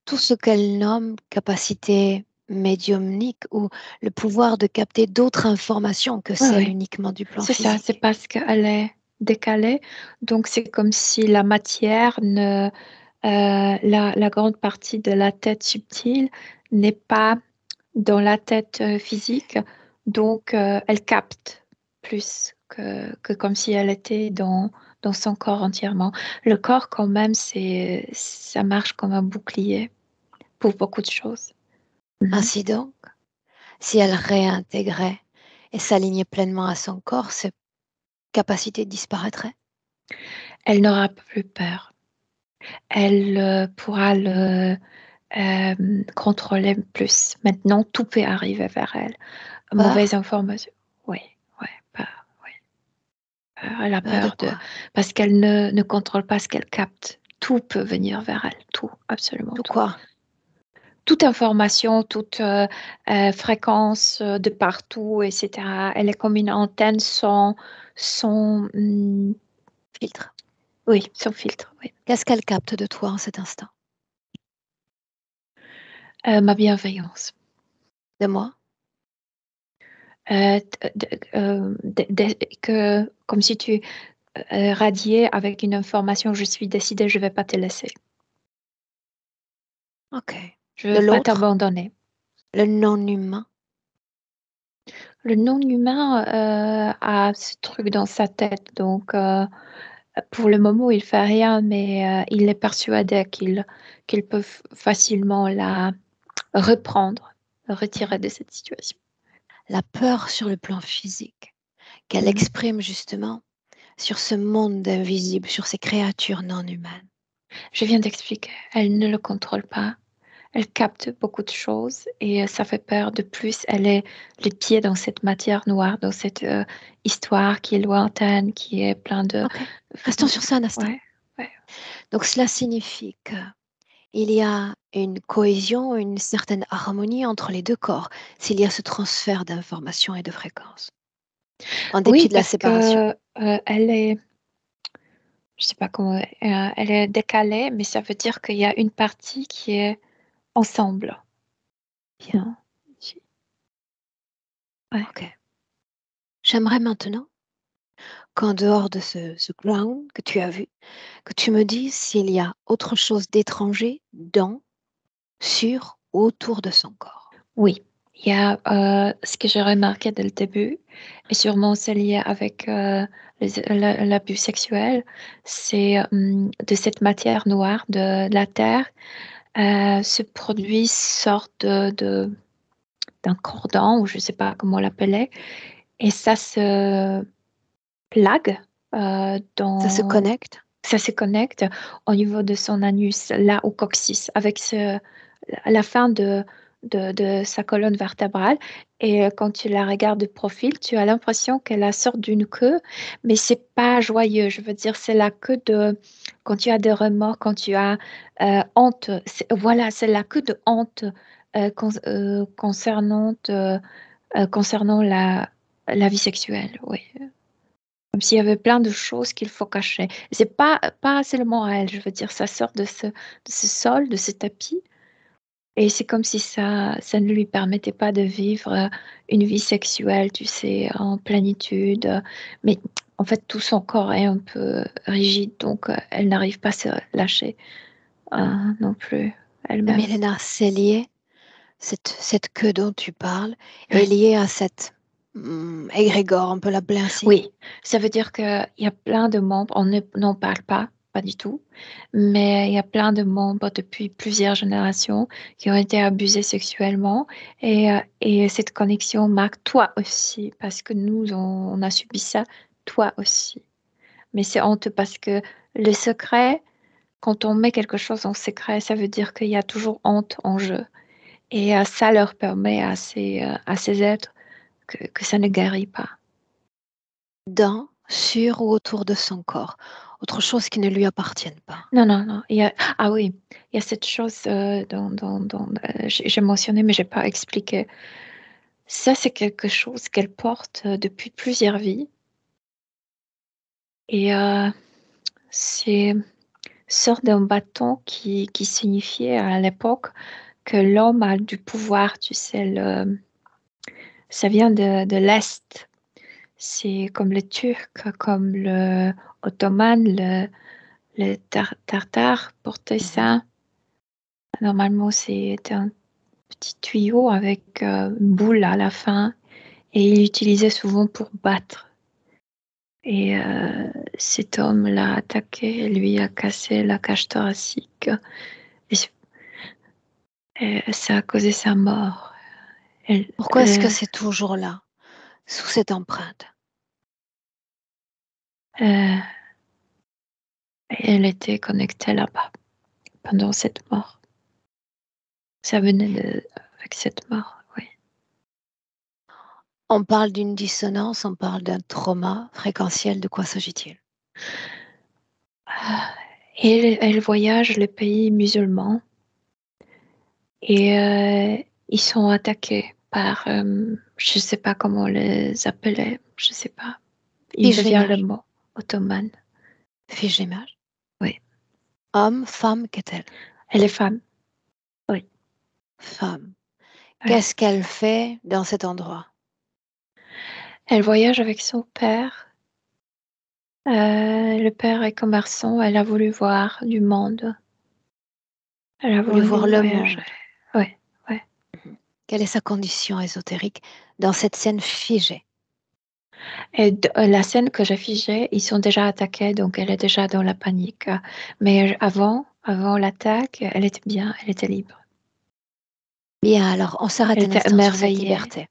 Tout ce qu'elle nomme capacité médiumnique ou le pouvoir de capter d'autres informations que Ouais, celles ouais. uniquement du plan C'est ça, c'est physique. parce qu'elle est décalée. Donc c'est comme si la matière la grande partie de la tête subtile n'est pas dans la tête physique, donc elle capte plus que comme si elle était dans son corps entièrement. Le corps, quand même, ça marche comme un bouclier pour beaucoup de choses. Mhm. Ainsi donc, si elle réintégrait et s'alignait pleinement à son corps, ces capacités disparaîtraient. Elle n'aura plus peur. elle pourra le contrôler plus. Maintenant, tout peut arriver vers elle. Mauvaise Peur? information. Oui, oui, peur, oui. Elle a Peur de peur quoi? parce qu'elle ne contrôle pas ce qu'elle capte. Tout peut venir vers elle, tout, absolument Tout tout. quoi? Toute information, toute fréquence de partout, etc. Elle est comme une antenne sans Filtre. oui, sans filtre, oui. Qu'est-ce qu'elle capte de toi en cet instant? Ma bienveillance. De moi? Comme si tu radiais avec une information, je suis décidée, je ne vais pas te laisser. Ok. Je ne De vais pas l'autre? t'abandonner. Le non-humain? Le non-humain a ce truc dans sa tête, donc pour le moment, il fait rien, mais il est persuadé qu'il peut facilement la reprendre, retirer Mhm. de cette situation. La peur sur le plan physique, qu'elle Mhm. exprime justement sur ce monde invisible, sur ces créatures non humaines. Je viens d'expliquer, elle ne le contrôle pas. Elle capte beaucoup de choses et ça fait peur. De plus, elle est les pieds dans cette matière noire, dans cette histoire qui est lointaine, qui est plein de... Ok. Restons sur ça un instant. Ouais, ouais. Donc cela signifie qu'il y a une cohésion, une certaine harmonie entre les deux corps, s'il y a ce transfert d'informations et de fréquences, en dépit Oui, de la parce séparation. que elle est, je sais pas comment, elle est décalée, mais ça veut dire qu'il y a une partie qui est ensemble. Bien. Hein. Ouais. Ok. J'aimerais maintenant qu'en dehors de ce ground que tu as vu, que tu me dises s'il y a autre chose d'étranger dans, sur ou autour de son corps. Oui, il y a ce que j'ai remarqué dès le début, et sûrement c'est lié avec l'abus sexuel, c'est de cette matière noire de la terre, ce produit sort d'un cordon, ou je ne sais pas comment l'appeler, et ça se plague Ça se dans... connecte. Ça se connecte au niveau de son anus, là au coccyx, avec la fin de sa colonne vertébrale. Et quand tu la regardes de profil, tu as l'impression qu'elle a sorte d'une queue, mais c'est pas joyeux. Je veux dire, c'est la queue de quand tu as des remords, quand tu as honte. Voilà, c'est la queue de honte concernant la vie sexuelle. Oui. Comme s'il y avait plein de choses qu'il faut cacher. C'est pas seulement à elle, je veux dire, ça sort de ce sol, de ce tapis, et c'est comme si ça ne lui permettait pas de vivre une vie sexuelle, tu sais, en plénitude. Mais en fait, tout son corps est un peu rigide, donc elle n'arrive pas à se lâcher non plus Mais elle-même. Mélena, c'est lié, cette queue dont tu parles, est Oui. liée à cette égrégore, on peut l'appeler ainsi. Oui, ça veut dire qu'il y a plein de membres, n'en parle pas du tout, mais il y a plein de membres depuis plusieurs générations qui ont été abusés sexuellement et cette connexion marque toi aussi, parce que nous, on a subi ça, toi aussi. Mais c'est honteux parce que le secret, quand on met quelque chose en secret, ça veut dire qu'il y a toujours honte en jeu. Et ça leur permet à ces êtres que ça ne guérit pas. Dans, sur ou autour de son corps. Autre chose qui ne lui appartienne pas. Non, non, non. Ah oui, il y a cette chose j'ai mentionné, mais j'ai pas expliqué. Ça, c'est quelque chose qu'elle porte depuis plusieurs vies. Et c'est sort d'un bâton qui signifiait à l'époque que l'homme a du pouvoir. Tu sais, ça vient de l'Est. C'est comme les Turcs, comme le Ottoman, le Tartare portait Mhm. ça. Normalement, c'est un petit tuyau avec une boule à la fin et il l'utilisait souvent pour battre. Et cet homme l'a attaqué, lui a cassé la cage thoracique et, et ça a causé sa mort. Et Pourquoi est-ce que c'est toujours là, sous cette empreinte? euh, Et elle était connectée là-bas pendant cette mort. Ça venait avec cette mort, oui. On parle d'une dissonance, on parle d'un trauma fréquentiel. De quoi s'agit-il? Et elle voyage les pays musulmans et ils sont attaqués par, je ne sais pas comment on les appelait, je ne sais pas. Il me Fiche vient le l'image. mot ottoman. Fiche l'image. Oui. Homme, femme, qu'est-elle? Elle est femme. Oui. Femme. Ouais. Qu'est-ce qu'elle fait dans cet endroit? Elle voyage avec son père. Le père est commerçant. Elle a voulu voir du monde. Elle a Voulu voir voulu le voyager. monde. Ouais, ouais. Quelle est sa condition ésotérique dans cette scène figée? Et la scène que j'ai figée, ils sont déjà attaqués, donc elle est déjà dans la panique. Mais avant l'attaque, elle était bien, elle était libre. Bien, alors on s'arrête Elle un était instant sur cette émerveillée. liberté.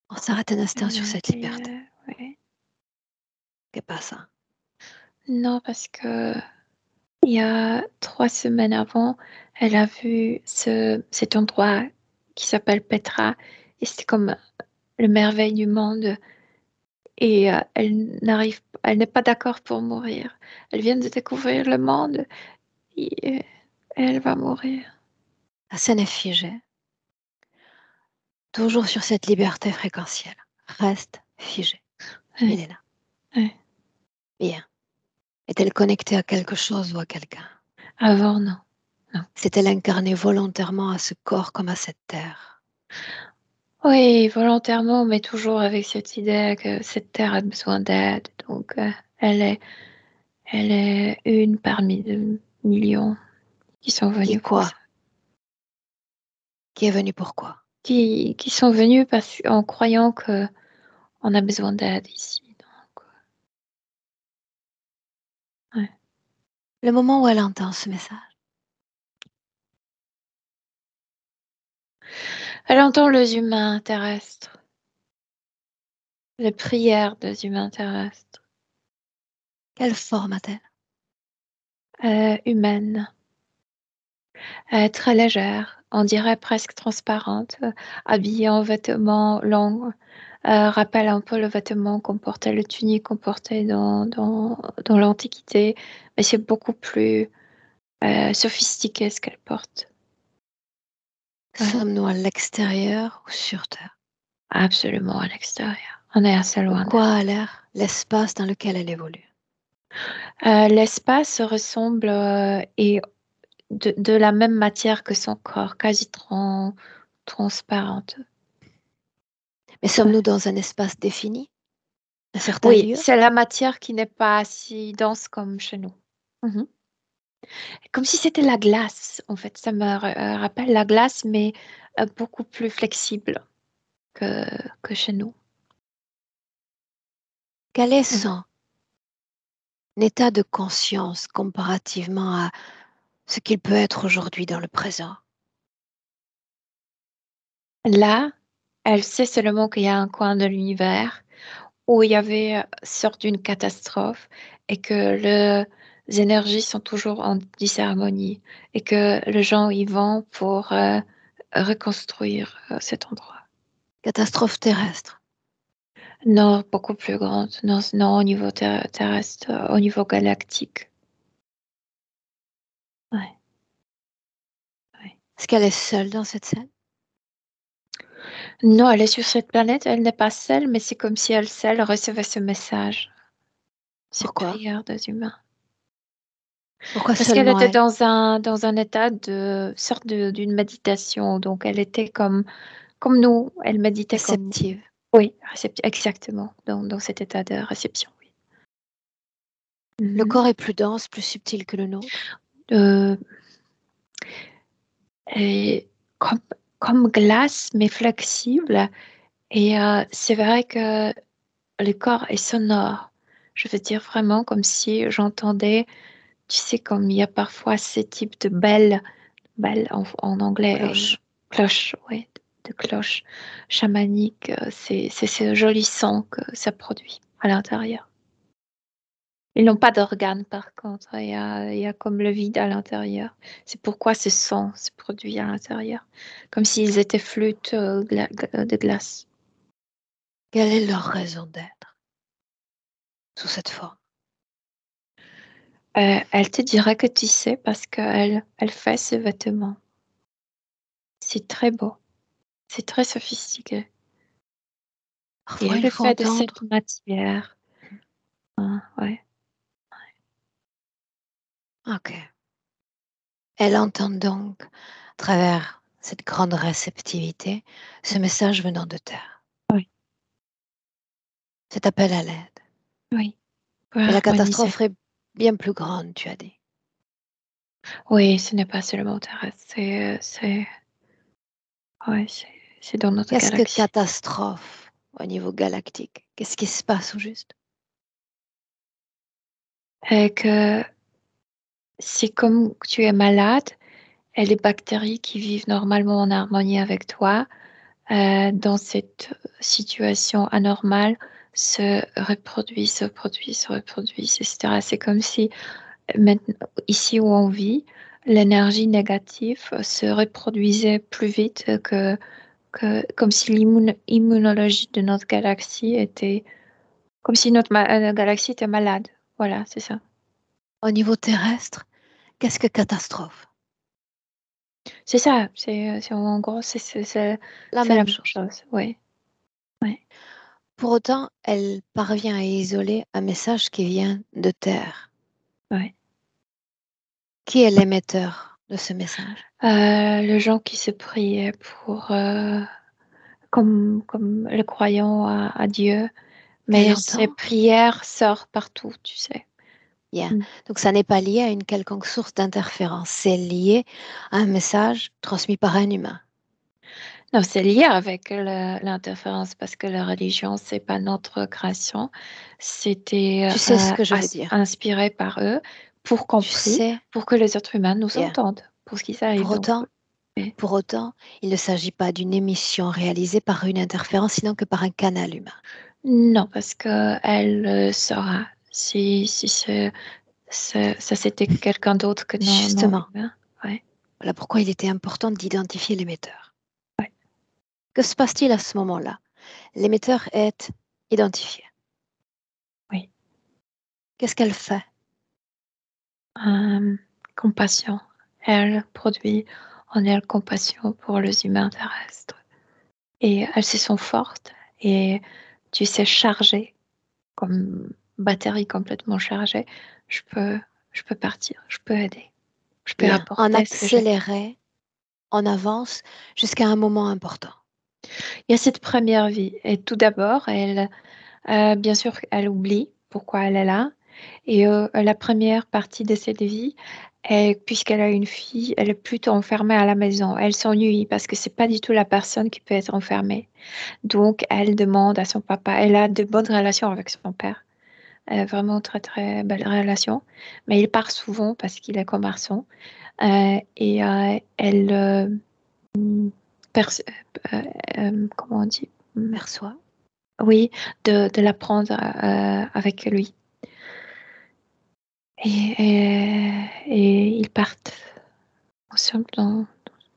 On s'arrête un instant sur cette liberté. Ouais. Qu'est-ce pas ça? Non, parce que il y a 3 semaines avant, elle a vu cet endroit qui s'appelle Petra, et c'était comme le merveille du monde. Et elle n'est pas d'accord pour mourir. Elle vient de découvrir le monde et elle va mourir. La scène est figée. Toujours sur cette liberté fréquentielle. Reste figée. Ouais, Il est là. ouais. Bien. Est-elle connectée à quelque chose ou à quelqu'un? Avant, non. S'est-elle incarnée volontairement à ce corps comme à cette terre? Oui, volontairement, mais toujours avec cette idée que cette terre a besoin d'aide. Donc, elle est une parmi de millions qui sont Qui venus pour quoi? ça. Qui est venu pourquoi? Qui sont venus en croyant que on a besoin d'aide ici. Donc, ouais. Le moment où elle entend ce message. Elle entend les humains terrestres, les prières des humains terrestres, Quelle forme a-t-elle? humaines, très légères, on dirait presque transparentes, habillées en vêtements longs, rappelle un peu le vêtement qu'on portait, le tunique qu'on portait dans l'Antiquité, mais c'est beaucoup plus sophistiqué ce qu'elle porte. Ouais. Sommes-nous à l'extérieur ou sur Terre? Absolument à l'extérieur. On est assez De loin quoi d'elle. a l'air l'espace dans lequel elle évolue? L'espace ressemble et de la même matière que son corps, quasi transparente. Mais Ouais. sommes-nous dans un espace défini? Un certain Oui, lieu? c'est la matière qui n'est pas si dense comme chez nous. Mhm. Comme si c'était la glace, en fait. Ça me rappelle la glace, mais beaucoup plus flexible que, que chez nous. Quel est Mhm. son état de conscience comparativement à ce qu'il peut être aujourd'hui dans le présent? Là, elle sait seulement qu'il y a un coin de l'univers où il y avait sorte d'une catastrophe et que les énergies sont toujours en disharmonie et que les gens y vont pour reconstruire cet endroit. Catastrophe terrestre. Non, beaucoup plus grande. Non, non au niveau terrestre, au niveau galactique. Ouais, ouais. Est-ce qu'elle est seule dans cette scène? Non, elle est sur cette planète, elle n'est pas seule, mais c'est comme si elle seule recevait ce message, cette Pourquoi? prière des humains. Pourquoi Parce qu'elle seulement était elle? dans un état de sorte d'une méditation, donc elle était comme nous, elle méditait comme Réceptive. oui, exactement, dans cet état de réception, oui. Le Mhm. corps est plus dense, plus subtil que le nôtre. Euh, et comme, comme glace, mais flexible. Et c'est vrai que le corps est sonore. Je veux dire vraiment comme si j'entendais, tu sais, comme il y a parfois ces types de belles en anglais, Cloche. cloches, ouais, de cloches chamaniques. C'est ce joli son que ça produit à l'intérieur. Ils n'ont pas d'organes, par contre. Il y a comme le vide à l'intérieur. C'est pourquoi ce sang se produit à l'intérieur, comme s'ils étaient flûtes de glace. Quelle est leur raison d'être sous cette forme? Elle te dira que tu sais parce qu'elle fait ce vêtement. C'est très beau. C'est très sophistiqué. Et Parfois, elle il le faut fait de cette entendre. matière. Ouais. Ok. Elle entend donc, à travers cette grande réceptivité, ce message venant de terre. Oui. Cet appel à l'aide. Oui. Pour Mais la harmoniser. catastrophe est bien plus grande, tu as dit. Oui, ce n'est pas seulement terrestre. Ouais, c'est dans notre Qu'est-ce que galaxie. catastrophe au niveau galactique? Qu'est-ce qui se passe au juste? Et que c'est comme tu es malade et les bactéries qui vivent normalement en harmonie avec toi, dans cette situation anormale, se reproduisent, se reproduisent, se reproduisent, etc. C'est comme si maintenant, ici où on vit, l'énergie négative se reproduisait plus vite comme si l'immunologie de notre galaxie était, comme si notre galaxie était malade. Voilà, c'est ça. Au niveau terrestre, qu'est-ce que catastrophe? C'est ça, en gros, La c'est la même même chose. chose, oui. Ouais. Pour autant, elle parvient à isoler un message qui vient de terre. Ouais. Qui est l'émetteur de ce message? Le gens qui se priaient pour, comme le croyant à Dieu, Elle mais ces entend? prières sortent partout, tu sais. Bien. Mm. Donc, ça n'est pas lié à une quelconque source d'interférence. C'est lié à un message transmis par un humain. Non, c'est lié avec l'interférence parce que la religion, c'est pas notre création. C'était Tu sais ce que je veux dire. inspiré par eux pour Tu sais, pour que les êtres humains nous bien. entendent, pour ce qu'ils arrivent. Pour Donc, autant, oui. pour autant, il ne s'agit pas d'une émission réalisée par une interférence, sinon que par un canal humain. Non, parce que elle saura si ça c'était quelqu'un d'autre que non Justement, humain. Ouais, voilà pourquoi il était important d'identifier l'émetteur. ouais. Que se passe-t-il à ce moment-là? L'émetteur est identifié. Oui. Qu'est-ce qu'elle fait? Compassion. Elle produit en elle compassion pour les humains terrestres. Et elles se sont fortes et tu sais chargée, comme batterie complètement chargée. Je peux, je peux partir, je peux aider, je peux Bien, en apporter ce que j'ai. accéléré, en avance, jusqu'à un moment important. Il y a cette première vie et tout d'abord, elle, bien sûr, elle oublie pourquoi elle est là. Et la première partie de cette vie, puisqu'elle a une fille, elle est plutôt enfermée à la maison. Elle s'ennuie parce que c'est pas du tout la personne qui peut être enfermée. Donc, elle demande à son papa. Elle a de bonnes relations avec son père. Vraiment très très belle relation. Mais il part souvent parce qu'il est commerçant. Et elle perce- euh, comment on dit? Perçoit. Oui, de la prendre avec lui. Et ils partent ensemble dans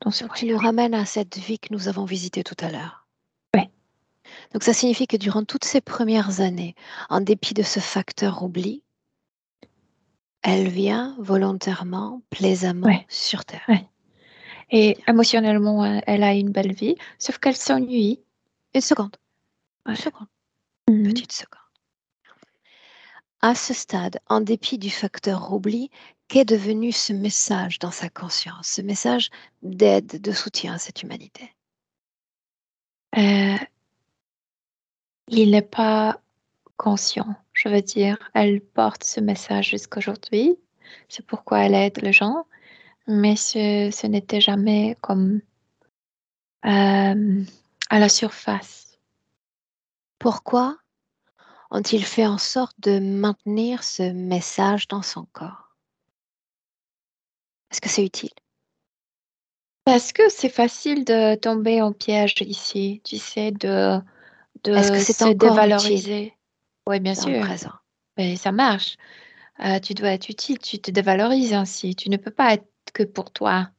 ce Donc tu nous voyage. ramènes à cette vie que nous avons visitée tout à l'heure. Ouais, Donc ça signifie que durant toutes ces premières années, en dépit de ce facteur oubli, elle vient volontairement, plaisamment ouais, sur Terre. ouais. Et Bien. émotionnellement, elle a une belle vie, sauf qu'elle s'ennuie. Une seconde, une Ouais. seconde, Mhm. petite seconde. À ce stade, en dépit du facteur oubli, qu'est devenu ce message dans sa conscience, ce message d'aide, de soutien à cette humanité? Euh, il n'est pas conscient, je veux dire. Elle porte ce message jusqu'aujourd'hui. C'est pourquoi elle aide les gens. Mais ce n'était jamais comme euh, à la surface. Pourquoi ont-ils fait en sorte de maintenir ce message dans son corps? Est-ce que c'est utile? Parce que c'est facile de tomber en piège ici, tu sais, Est-ce que de c'est se encore utile dévaloriser. Oui, bien dans le sûr, présent? mais ça marche. Tu dois être utile, tu te dévalorises ainsi. Tu ne peux pas être que pour toi.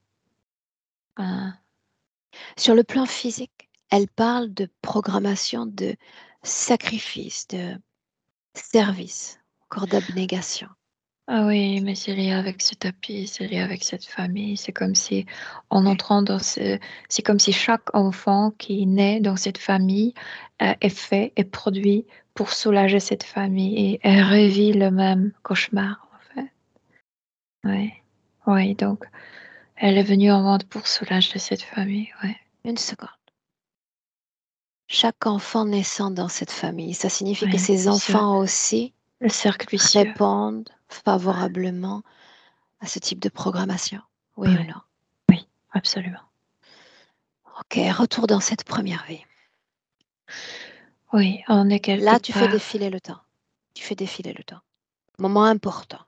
Sur le plan physique, elle parle de programmation, de sacrifice, de service, encore d'abnégation. Ah oui, mais c'est lié avec ce tapis, c'est lié avec cette famille. C'est comme si, en entrant dans c'est comme si chaque enfant qui naît dans cette famille est fait et produit pour soulager cette famille et elle revit le même cauchemar, en fait. Oui, oui, donc elle est venue en monde pour soulager cette famille, oui. Une seconde. Chaque enfant naissant dans cette famille, ça signifie que Oui, ces enfants aussi le cercle vicieux. répondent favorablement à ce type de programmation, oui ou Ouais. non? Oui, absolument. Ok, retour dans cette première vie. Oui, on est quelque Là, tu fais part. défiler le temps. Tu fais défiler le temps. Moment important.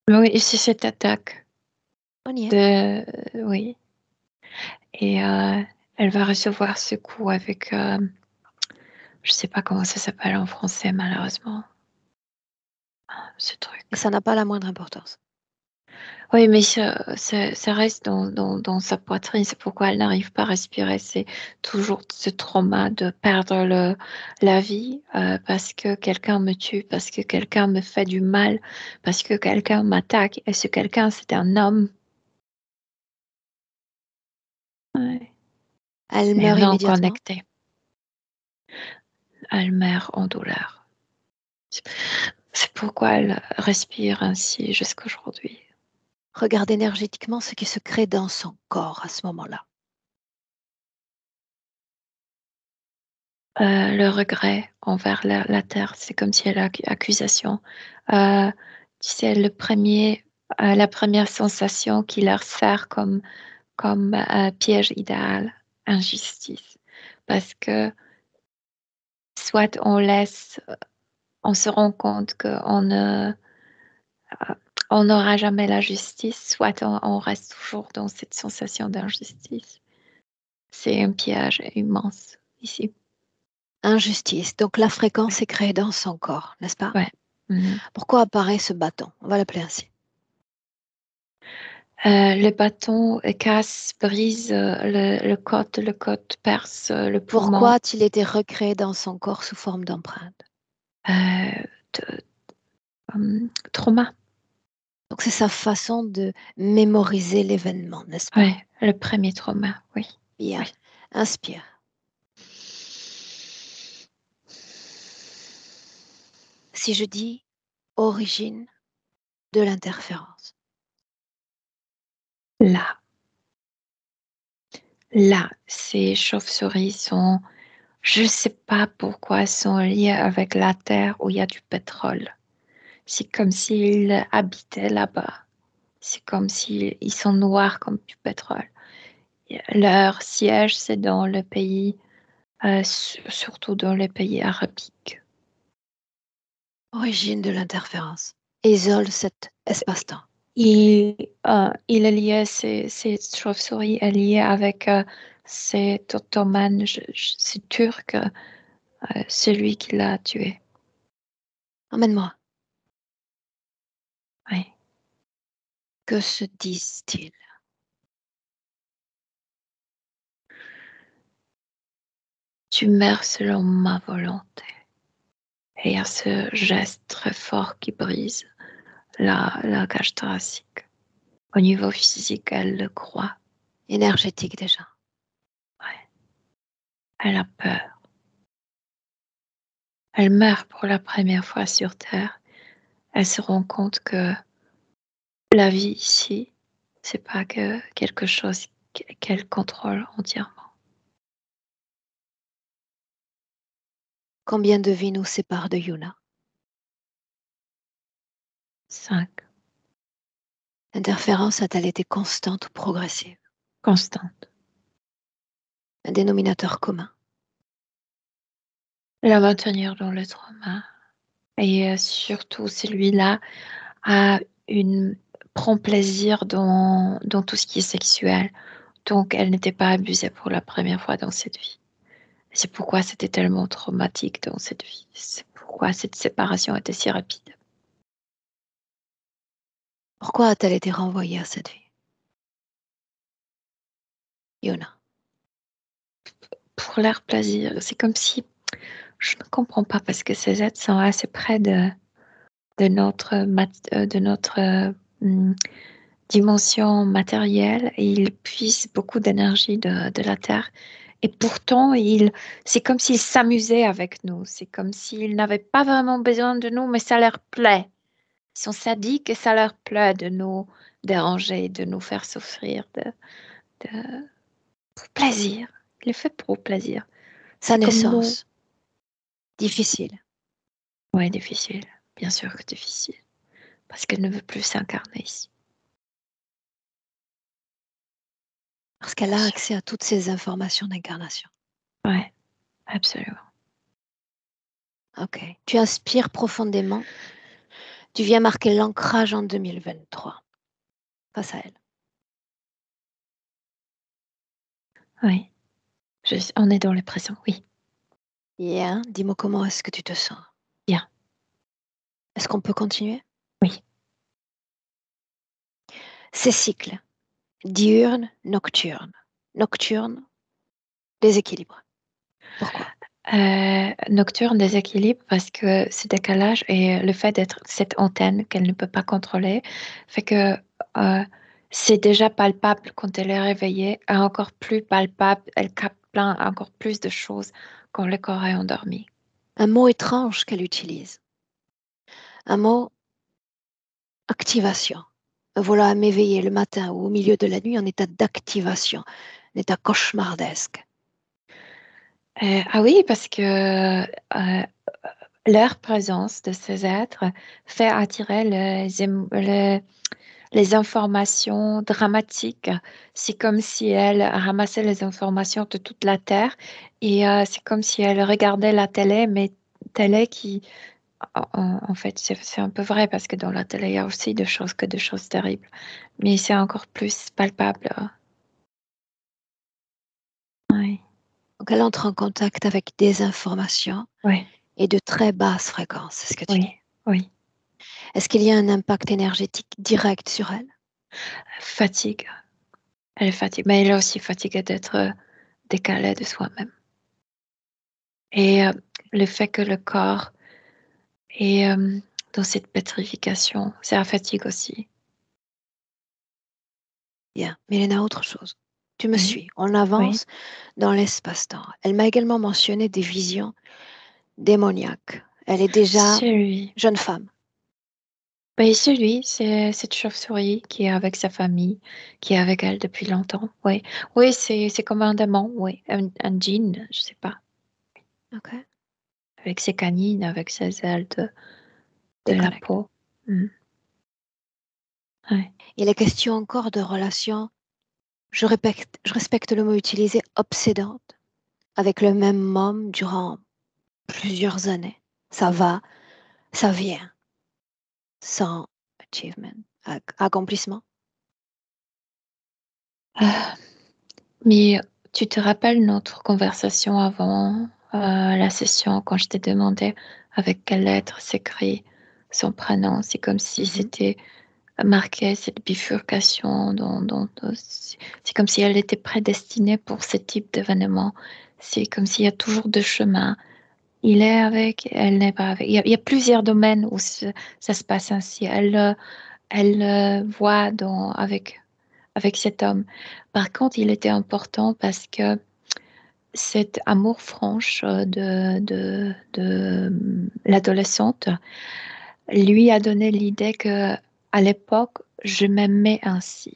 Oui, c'est cette attaque On y est. de. Oui. Et elle va recevoir ce coup avec. Je sais pas comment ça s'appelle en français, malheureusement. Ce truc. Et ça n'a pas la moindre importance. Oui, mais ça reste dans sa poitrine. C'est pourquoi elle n'arrive pas à respirer. C'est toujours ce trauma de perdre la vie parce que quelqu'un me tue, parce que quelqu'un me fait du mal, parce que quelqu'un m'attaque. Et ce quelqu'un, c'est un homme. Ouais. Elle Mais meurt non immédiatement. connecté. Elle meurt en douleur. C'est pourquoi elle respire ainsi jusqu'aujourd'hui. Regarde énergétiquement ce qui se crée dans son corps à ce moment-là. Le regret envers la terre, c'est comme si elle a accusation. Tu sais, la première sensation qui leur sert comme piège idéal, injustice. Parce que soit on se rend compte on n'aura jamais la justice, soit on reste toujours dans cette sensation d'injustice. C'est un piège immense ici. Injustice. Donc la Ouais. fréquence est créée dans son corps, n'est-ce pas? Ouais. Mhm. Pourquoi apparaît ce bâton? On va l'appeler ainsi. Le bâton casse, brise le côte perce le Pourquoi poumon. a-t-il été recréé dans son corps sous forme d'empreinte? Euh, de- Trauma. Donc c'est sa façon de mémoriser l'événement, n'est-ce pas? Ouais, le premier trauma, oui. Bien. Oui. Inspire. Si je dis origine de l'interférence, Là, là, ces chauves-souris sont, je ne sais pas pourquoi, sont liées avec la terre où il y a du pétrole. C'est comme s'ils habitaient là-bas. C'est comme s'ils sont noirs comme du pétrole. Leur siège, c'est dans le pays, surtout dans les pays arabiques. origine de l'interférence, isole cet espace-temps. Il est lié, ces chauves-souris est lié avec cet ottoman, c'est turc, celui qui l'a tué. Emmène-moi. Oui. Que se disent-ils? Tu meurs selon ma volonté. Et il y a ce geste très fort qui brise la cage thoracique. Au niveau physique, elle le croit. Énergétique déjà. Ouais. Elle a peur. Elle meurt pour la première fois sur Terre. Elle se rend compte que la vie ici, c'est pas que quelque chose qu'elle contrôle entièrement. Combien de vies nous séparent de Yuna? 5. L'interférence a-t-elle été constante ou progressive? Constante. Un dénominateur commun. La maintenir dans le trauma. Et surtout, celui-là prend plaisir dans tout ce qui est sexuel. Donc, elle n'était pas abusée pour la première fois dans cette vie. C'est pourquoi c'était tellement traumatique dans cette vie. C'est pourquoi cette séparation était si rapide. Pourquoi a-t-elle été renvoyée à cette vie, Yona? Pour leur plaisir. C'est comme si, je ne comprends pas, parce que ces êtres sont assez près de notre dimension matérielle, et ils puissent beaucoup d'énergie de la Terre. Et pourtant, c'est comme s'ils s'amusaient avec nous. C'est comme s'ils n'avaient pas vraiment besoin de nous, mais ça leur plaît. Ils sont sadiques et ça leur plaît de nous déranger, de nous faire souffrir, pour plaisir. Il le fait pour plaisir. Sa C'est comme nous. naissance, difficile. Ouais, difficile. Bien sûr que difficile. Parce qu'elle ne veut plus s'incarner ici. Parce qu'elle Bien a sûr. accès à toutes ces informations d'incarnation. Ouais, absolument. Ok. Tu inspires profondément. Tu viens marquer l'ancrage en 2023 face à elle. Oui. On est dans le présent, oui. Bien. Dis-moi comment est-ce que tu te sens. Bien. Est-ce qu'on peut continuer? Oui. Ces cycles, diurne, nocturne. Nocturne, déséquilibre. Pourquoi? Nocturne déséquilibre parce que ce décalage et le fait d'être cette antenne qu'elle ne peut pas contrôler fait que euh, c'est déjà palpable quand elle est réveillée, et encore plus palpable, elle capte encore plus de choses quand le corps est endormi. Un mot étrange qu'elle utilise. Un mot activation. Me voilà à m'éveiller le matin ou au milieu de la nuit en état d'activation, un état cauchemardesque. Ah oui, parce que leur présence de ces êtres fait attirer les informations dramatiques. C'est comme si elle ramassait les informations de toute la Terre, et c'est comme si elle regardait la télé, mais télé qui, en fait, c'est un peu vrai parce que dans la télé, il y a aussi des choses que des choses terribles, mais c'est encore plus palpable. Oui, Donc elle entre en contact avec des informations oui, et de très basses fréquences, c'est ce que tu dis. oui, oui. Est-ce qu'il y a un impact énergétique direct sur elle? Fatigue. Elle est fatiguée, mais elle est aussi fatiguée d'être décalée de soi-même. Et le fait que le corps est dans cette pétrification, c'est la fatigue aussi. Bien, mais il y en a autre chose. Tu me Oui, suis, on oui. avance dans l'espace-temps. Elle m'a également mentionné des visions démoniaques. Elle est déjà Celui. jeune femme. Oui, celui, c'est cette chauve-souris qui est avec sa famille, qui est avec elle depuis longtemps. Oui, oui, c'est comme un démon, oui. Un djinn, je sais pas. Ok. Avec ses canines, avec ses ailes de la Déconnecte. peau. Mm. Ouais. Il est question encore de relations, je respecte le mot utilisé, obsédante, avec le même homme durant plusieurs années. Ça va, ça vient, sans achievement, accomplissement. Ah, mais tu te rappelles notre conversation avant la session quand je t'ai demandé avec quelle lettre s'écrit son prénom? C'est comme si Mhm. c'était marqué cette bifurcation. C'est comme si elle était prédestinée pour ce type d'événement. C'est comme s'il y a toujours deux chemins. Il est avec, elle n'est pas avec. Il y a plusieurs domaines où ça se passe ainsi. Elle voit avec cet homme. Par contre, il était important parce que cet amour franche de l'adolescente lui a donné l'idée que à l'époque, je m'aimais ainsi.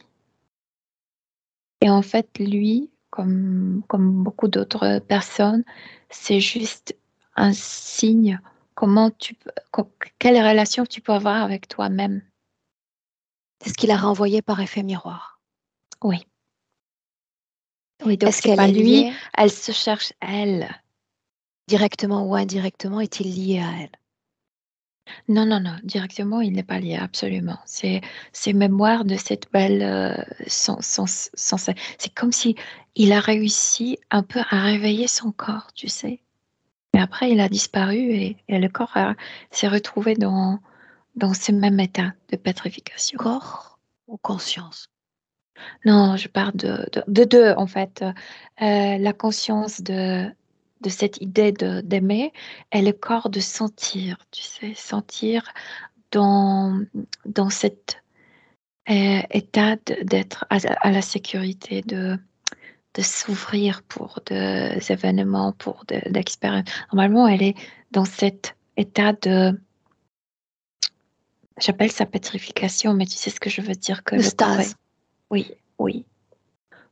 Et en fait, lui, comme beaucoup d'autres personnes, c'est juste un signe comment quelle relation tu peux avoir avec toi-même. C'est ce qu'il a renvoyé par effet miroir. Oui. Oui, donc Est-ce c'est qu'elle pas est lui, liée, elle se cherche elle. directement ou indirectement, est-il lié à elle? Non, non, non, directement, il n'est pas lié, absolument. C'est mémoire de cette belle c'est comme si il a réussi un peu à réveiller son corps, tu sais. Mais après, il a disparu, et le corps s'est retrouvé dans ce même état de pétrification. Corps ou conscience? Non, je parle de deux, en fait. La conscience de cette idée d'aimer et le corps de sentir, tu sais, sentir dans cet état d'être à la sécurité, de s'ouvrir pour des événements, pour d'expériences. Normalement, elle est dans cet état j'appelle ça pétrification, mais tu sais ce que je veux dire, que De le corps stase. est... Oui, oui.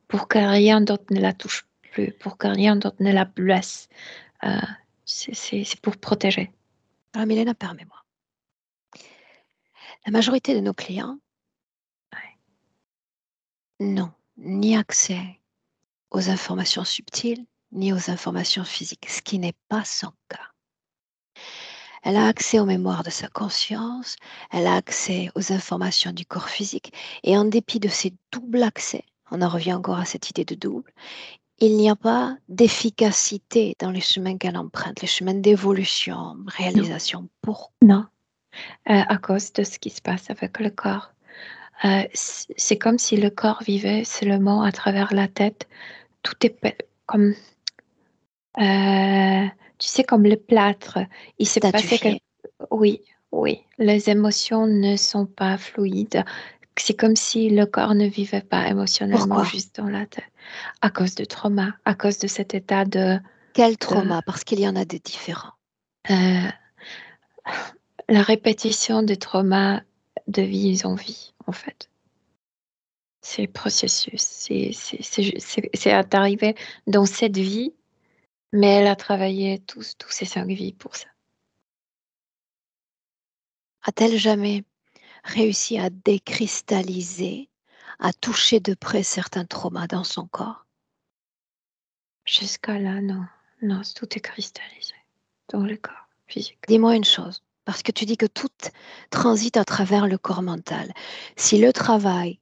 Pour que rien d'autre ne la touche plus, pour que rien d'autre ne la blesse. Euh, c'est pour protéger. Alors, Milena, permets-moi. La majorité de nos clients n'ont ni accès aux informations subtiles, ni aux informations physiques, ce qui n'est pas son cas. Elle a accès aux mémoires de sa conscience, elle a accès aux informations du corps physique, et en dépit de ces doubles accès, on en revient encore à cette idée de double, il n'y a pas d'efficacité dans les chemins qu'elle emprunte, les chemins d'évolution, Non, réalisation. Pourquoi? non, à cause de ce qui se passe avec le corps. C'est comme si le corps vivait seulement à travers la tête. Tout est comme, euh, tu sais, comme le plâtre. Il s'est passé quelque... Statufié. Oui, oui. Les émotions ne sont pas fluides. C'est comme si le corps ne vivait pas émotionnellement Pourquoi? juste dans la tête. À cause de trauma, à cause de cet état Quel de trauma? Parce qu'il y en a des différents. euh, la répétition des traumas de vie en vie, en fait. C'est le processus. C'est arrivé dans cette vie, mais elle a travaillé tous ces 5 vies pour ça. A-t-elle jamais réussi à décristalliser, à toucher de près certains traumas dans son corps? Jusqu'à là, non. Non, tout est cristallisé dans le corps physique. Dis-moi une chose, parce que tu dis que tout transite à travers le corps mental. Si le travail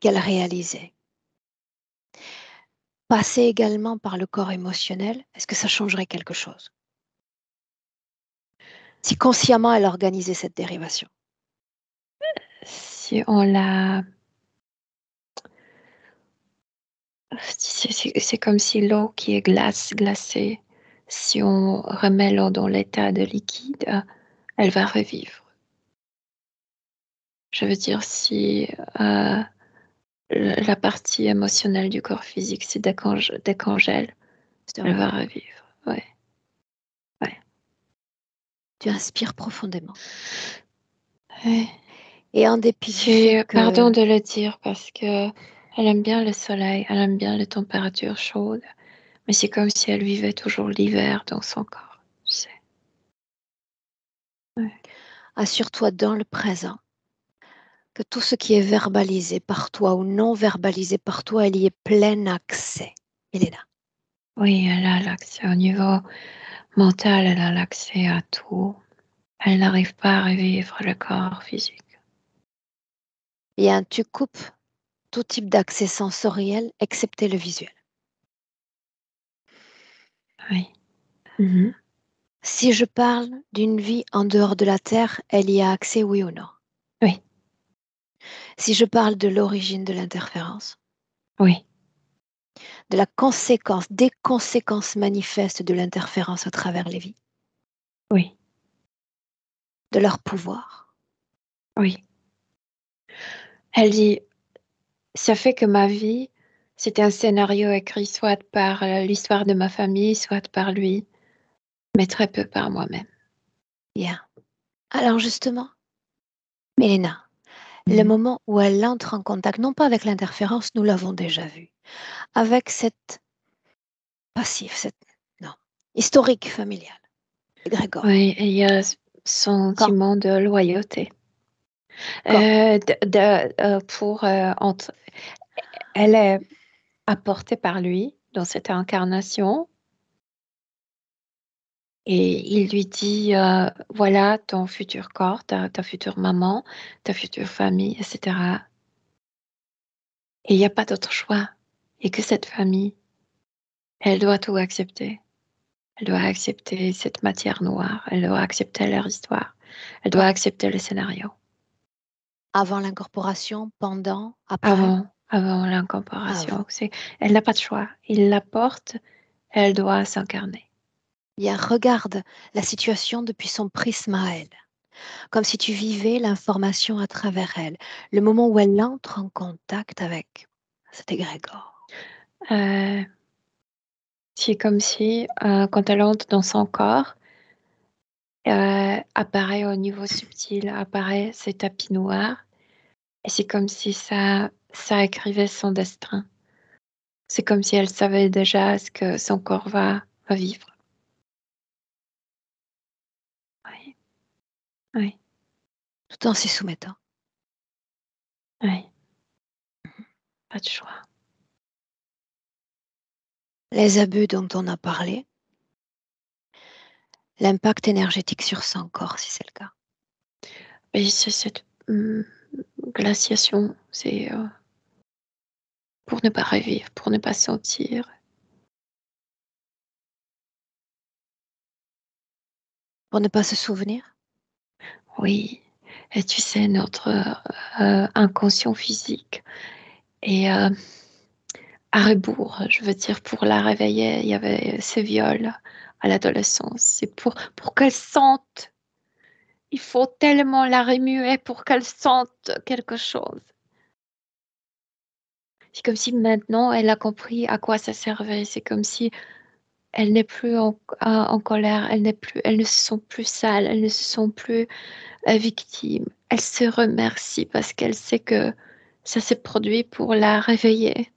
qu'elle réalisait passait également par le corps émotionnel, est-ce que ça changerait quelque chose? Si consciemment elle organisait cette dérivation. Si on l'a... C'est comme si l'eau qui est glacée, si on remet l'eau dans l'état de liquide, elle va revivre. Je veux dire, si la partie émotionnelle du corps physique se décongèle, C'est elle vrai. va revivre. Ouais. Ouais. Tu inspires profondément. Ouais. Et en dépit du fait que... Pardon de le dire parce que elle aime bien le soleil, elle aime bien les températures chaudes, mais c'est comme si elle vivait toujours l'hiver dans son corps, tu sais. Ouais. Assure-toi dans le présent que tout ce qui est verbalisé par toi ou non verbalisé par toi, elle y est plein accès. Elena. Oui, elle a l'accès au niveau mental, elle a l'accès à tout. Elle n'arrive pas à revivre le corps physique. Bien, tu coupes tout type d'accès sensoriel, excepté le visuel. Oui. Mhm. Si je parle d'une vie en dehors de la Terre, elle y a accès, oui ou non? Oui, Si je parle de l'origine de l'interférence, oui, de la conséquence, des conséquences manifestes de l'interférence à travers les vies, oui, de leur pouvoir, oui. Elle dit, ça fait que ma vie, c'était un scénario écrit soit par l'histoire de ma famille, soit par lui, mais très peu par moi-même. bien. Alors justement, Mélina, le Mhm. moment où elle entre en contact, non pas avec l'interférence, nous l'avons déjà vu, avec cette passif, cette non, historique familial, Grégor. Oui, et il y a ce Quand? sentiment de loyauté. Quand? Elle est apportée par lui dans cette incarnation et il lui dit, voilà ton futur corps, ta future maman, ta future famille, etc. Et il n'y a pas d'autre choix. Il n'y a que cette famille. Elle doit tout accepter. Elle doit accepter cette matière noire. Elle doit accepter leur histoire. Elle doit Quand? accepter le scénario. Avant l'incorporation, pendant, après? Avant l'incorporation. Avant. Elle n'a pas de choix. Il la porte, elle doit s'incarner. Bien, regarde la situation depuis son prisme à elle, comme si tu vivais l'information à travers elle, le moment où elle entre en contact avec cet égrégore. C'est comme si, quand elle entre dans son corps, apparaît au niveau subtil, apparaît ce tapis noir, et c'est comme si ça écrivait son destin. C'est comme si elle savait déjà ce que son corps va vivre. Oui, oui, Tout en s'y soumettant. oui. Pas de choix. Les abus dont on a parlé, l'impact énergétique sur son corps, si c'est le cas. Et c'est cette glaciation, c'est pour ne pas revivre, pour ne pas sentir. Pour ne pas se souvenir? Oui, et tu sais, notre inconscient physique est à rebours. Je veux dire, pour la réveiller, il y avait ce viol à l'adolescence. C'est pour qu'elle sente. Il faut tellement la remuer pour qu'elle sente quelque chose. C'est comme si maintenant elle a compris à quoi ça servait. C'est comme si elle n'est plus en colère, elle ne se sent plus sale, elle ne se sent plus victime. Elle se remercie parce qu'elle sait que ça s'est produit pour la réveiller.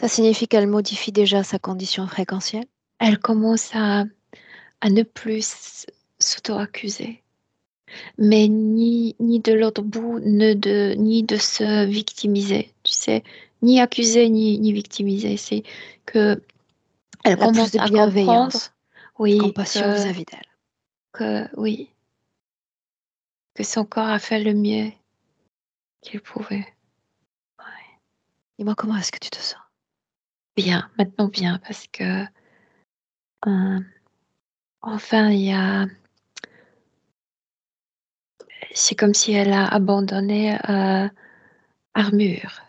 Ça signifie qu'elle modifie déjà sa condition fréquentielle? Elle commence à ne plus s'auto-accuser, mais ni de l'autre bout, ni de se victimiser, tu sais, ni accuser, ni victimiser. C'est que elle Elle a plus commence de à comprendre, bienveillance, de oui, compassion vis-à-vis d'elle. oui, que son corps a fait le mieux qu'il pouvait. Ouais. Dis-moi, comment est-ce que tu te sens? Bien, maintenant bien, parce que euh, enfin, c'est comme si elle a abandonné armure.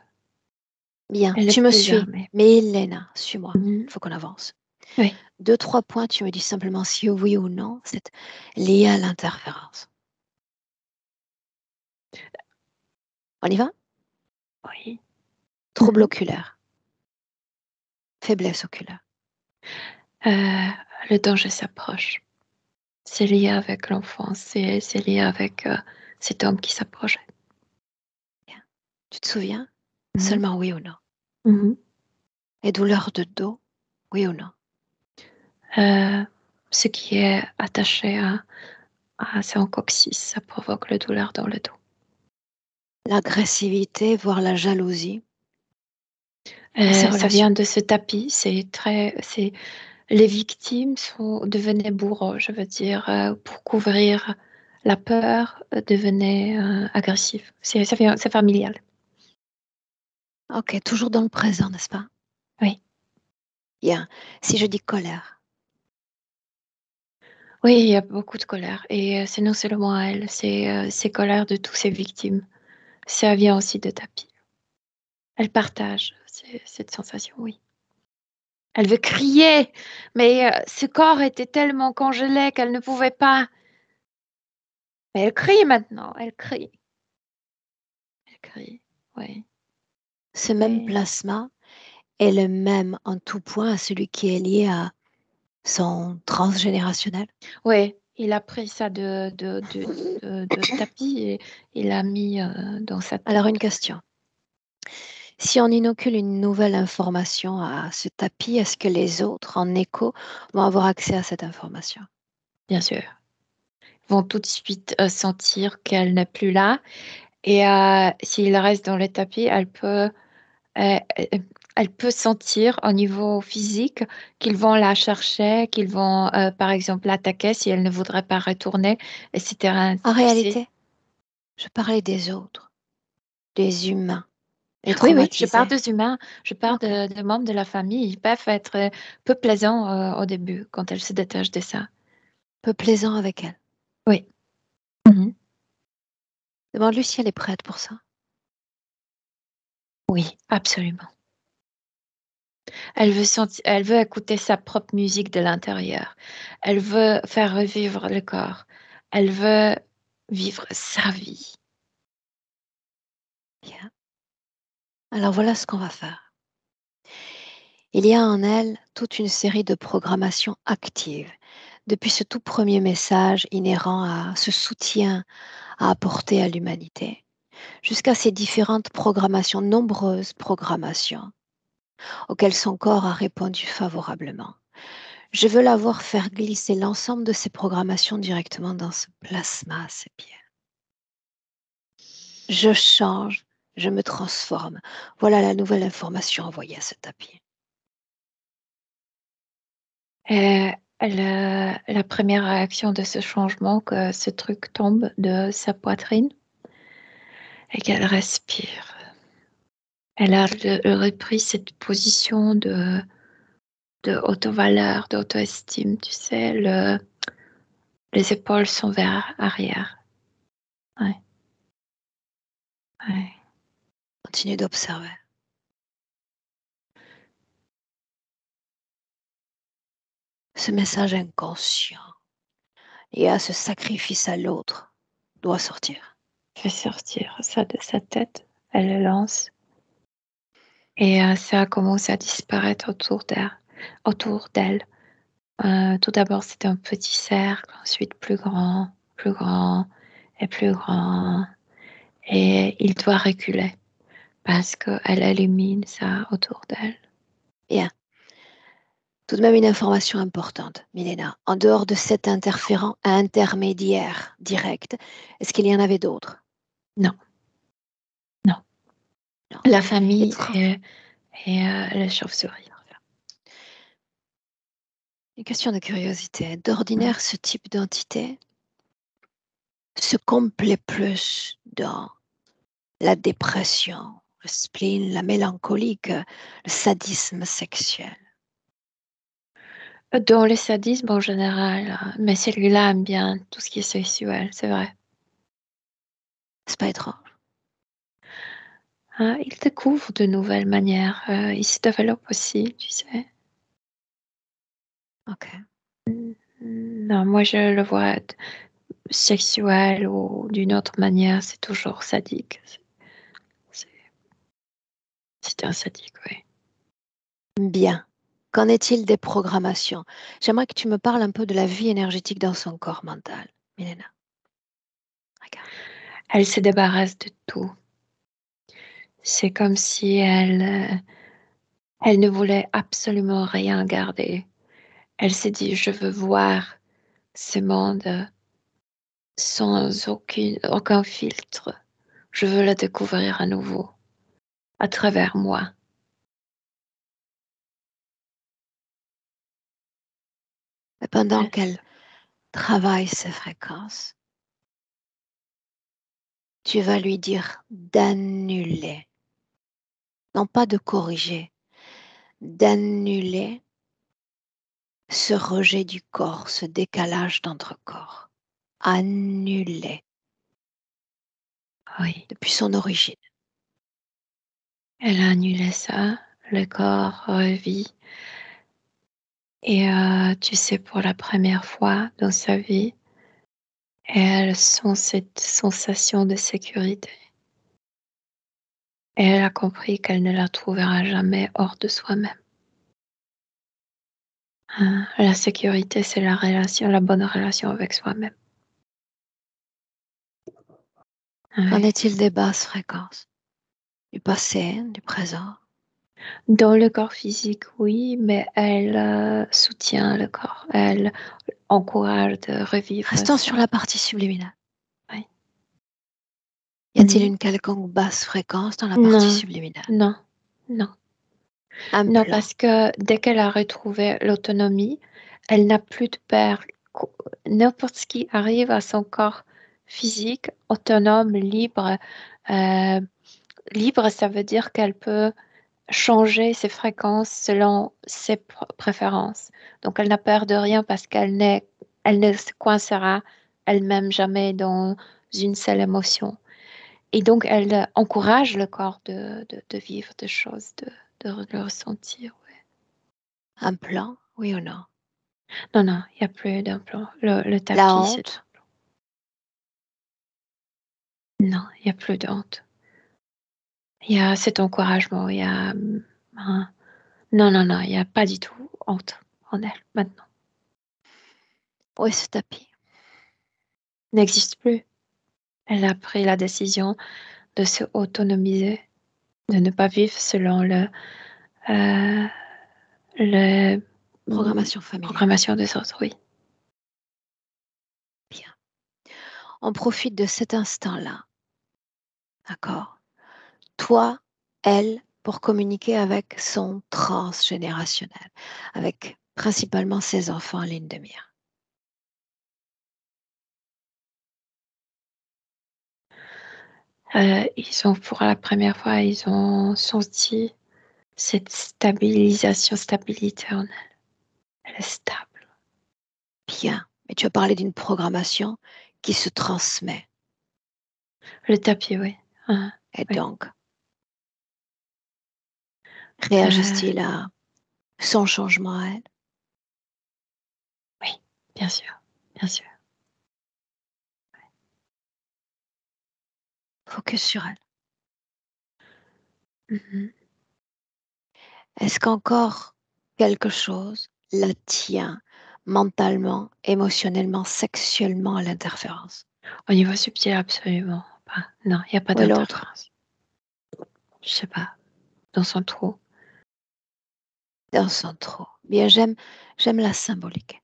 Bien, Elle n'est tu me plus suis. armée. Mais Hélène, suis-moi. Mhm. Il faut qu'on avance. Oui, 2, 3 points, tu me dis simplement si oui ou non, c'est lié à l'interférence. On y va? oui. Trouble Mhm. oculaire, faiblesse oculaire. Euh, le danger s'approche. C'est lié avec l'enfance, c'est lié avec cet homme qui s'approchait. Bien. Tu te souviens? Mhm. Seulement oui ou non. Mhm. Et douleurs de dos, oui ou non? Euh, ce qui est attaché à son coccyx, ça provoque le douleur dans le dos. L'agressivité, voire la jalousie dans ces Ça relations. vient de ce tapis, les victimes devenaient bourreaux, je veux dire, pour couvrir la peur, devenaient agressifs. C'est familial. Ok, toujours dans le présent, n'est-ce pas? Oui. Bien. Si je dis colère, Oui, il y a beaucoup de colère. Et c'est non seulement à elle, c'est colère de toutes ses victimes. Ça vient aussi de tapis. Elle partage cette sensation, oui. Elle veut crier, mais ce corps était tellement congelé qu'elle ne pouvait pas. Mais elle crie maintenant, elle crie. Elle crie, oui. ce même Mais plasma est le même en tout point à celui qui est lié à son transgénérationnel. oui, il a pris ça de tapis et il l'a mis dans sa tête. Alors une question. Si on inocule une nouvelle information à ce tapis, est-ce que les autres, en écho, vont avoir accès à cette information? Bien sûr. Ils vont tout de suite sentir qu'elle n'est plus là. Et s'il reste dans le tapis, euh, euh, elle peut sentir au niveau physique qu'ils vont la chercher, qu'ils vont, par exemple, l'attaquer si elle ne voudrait pas retourner, etc. En Tu sais. réalité, je parlais des autres, des humains, les Oui, oui, je parle traumatisés. des humains, je parle Ok. de membres de la famille. Ils peuvent être peu plaisants au début quand elles se détachent de ça. peu plaisant avec elle. Oui. Mhm. Demande-lui si elle est prête pour ça. Oui, absolument. Elle veut écouter sa propre musique de l'intérieur. Elle veut faire revivre le corps. Elle veut vivre sa vie. Bien. Alors voilà ce qu'on va faire. Il y a en elle toute une série de programmations actives, depuis ce tout premier message inhérent à ce soutien à apporter à l'humanité, jusqu'à ces différentes programmations, nombreuses programmations, auxquelles son corps a répondu favorablement. Je veux la voir faire glisser l'ensemble de ces programmations directement dans ce plasma à ses pieds. Je change, je me transforme. Voilà la nouvelle information envoyée à ce tapis. Et la première réaction de ce changement, que ce truc tombe de sa poitrine et qu'elle respire. Elle a repris cette position de auto-valeur, d'auto-estime, tu sais, les épaules sont vers arrière. Ouais. Ouais. Continue d'observer. Ce message inconscient et à ce sacrifice à l'autre doit sortir. Fait sortir ça de sa tête, elle le lance et ça commence à disparaître autour d'elle. Tout d'abord, c'était un petit cercle, ensuite plus grand et plus grand. Et il doit reculer parce qu'elle illumine ça autour d'elle. Bien. Tout de même une information importante, Milena. En dehors de cet intermédiaire direct, est-ce qu'il y en avait d'autres? Non. Non. Non. La famille Étrange. et la chauve-souris. Une question de curiosité. D'ordinaire, ce type d'entité se complaît plus dans la dépression, le spleen, la mélancolie, que le sadisme sexuel. Dans le sadisme en général, mais celui-là aime bien tout ce qui est sexuel, c'est vrai. C'est pas étrange. Il découvre de nouvelles manières, il se développe aussi, tu sais. Ok. Non, moi je le vois sexuel ou d'une autre manière, c'est toujours sadique. C'est c'est un sadique, oui. Bien. Qu'en est-il des programmations? J'aimerais que tu me parles un peu de la vie énergétique dans son corps mental, Milena. Regarde. Elle se débarrasse de tout. C'est comme si elle ne voulait absolument rien garder. Elle s'est dit, je veux voir ce monde sans aucun filtre. Je veux le découvrir à nouveau, à travers moi. Et pendant qu'elle travaille ses fréquences, tu vas lui dire d'annuler, non pas de corriger, d'annuler ce rejet du corps, ce décalage d'entre corps. Annuler Oui, depuis son origine. elle a annulé ça, le corps revit. Et tu sais, pour la première fois dans sa vie, elle sent cette sensation de sécurité. Et elle a compris qu'elle ne la trouvera jamais hors de soi-même. La sécurité, c'est la bonne relation avec soi-même. Qu'en Ouais. est-il des basses fréquences? Du passé, du présent? Dans le corps physique, oui, mais elle soutient le corps. Elle encourage de revivre Restons ça. sur la partie subliminale. Oui. Y a-t-il Mhm. une quelconque basse fréquence dans la partie Non, subliminale? non, non. Un Non, plan. parce que dès qu'elle a retrouvé l'autonomie, elle n'a plus de peur. N'importe ce qui arrive à son corps physique, autonome, libre. euh, Libre, ça veut dire qu'elle peut changer ses fréquences selon ses préférences. Donc, elle n'a peur de rien parce Elle ne se coincera elle-même jamais dans une seule émotion. Et donc, elle encourage le corps de vivre des choses, de le ressentir. Ouais. Un plan, oui ou non? Non, non, il n'y a plus d'un plan. Le La tapis, c'est... honte? Non, il n'y a plus de honte. Il y a cet encouragement, il y a... Non, non, non, il n'y a pas du tout honte en elle, maintenant. Où est ce tapis? Il n'existe plus. Elle a pris la décision de se autonomiser, de ne pas vivre selon le Programmation familiale. programmation des autres, oui. Bien. On profite de cet instant-là. D'accord? Toi, elle, pour communiquer avec son transgénérationnel, avec principalement ses enfants en ligne de mire. Ils ont, pour la première fois, ils ont senti cette stabilité en elle. Elle est stable. Bien. Mais tu as parlé d'une programmation qui se transmet. Le tapis, oui. Et Oui. donc, réagissent-ils à son changement à elle? Oui, bien sûr, bien sûr. Focus sur elle. Mhm. Est-ce qu'encore quelque chose la tient mentalement, émotionnellement, sexuellement à l'interférence? Au niveau subtil, absolument pas. Non, il n'y a pas Où est l'autre? d'interférence. Je sais pas, dans son trou. Dans son trou. Bien, j'aime la symbolique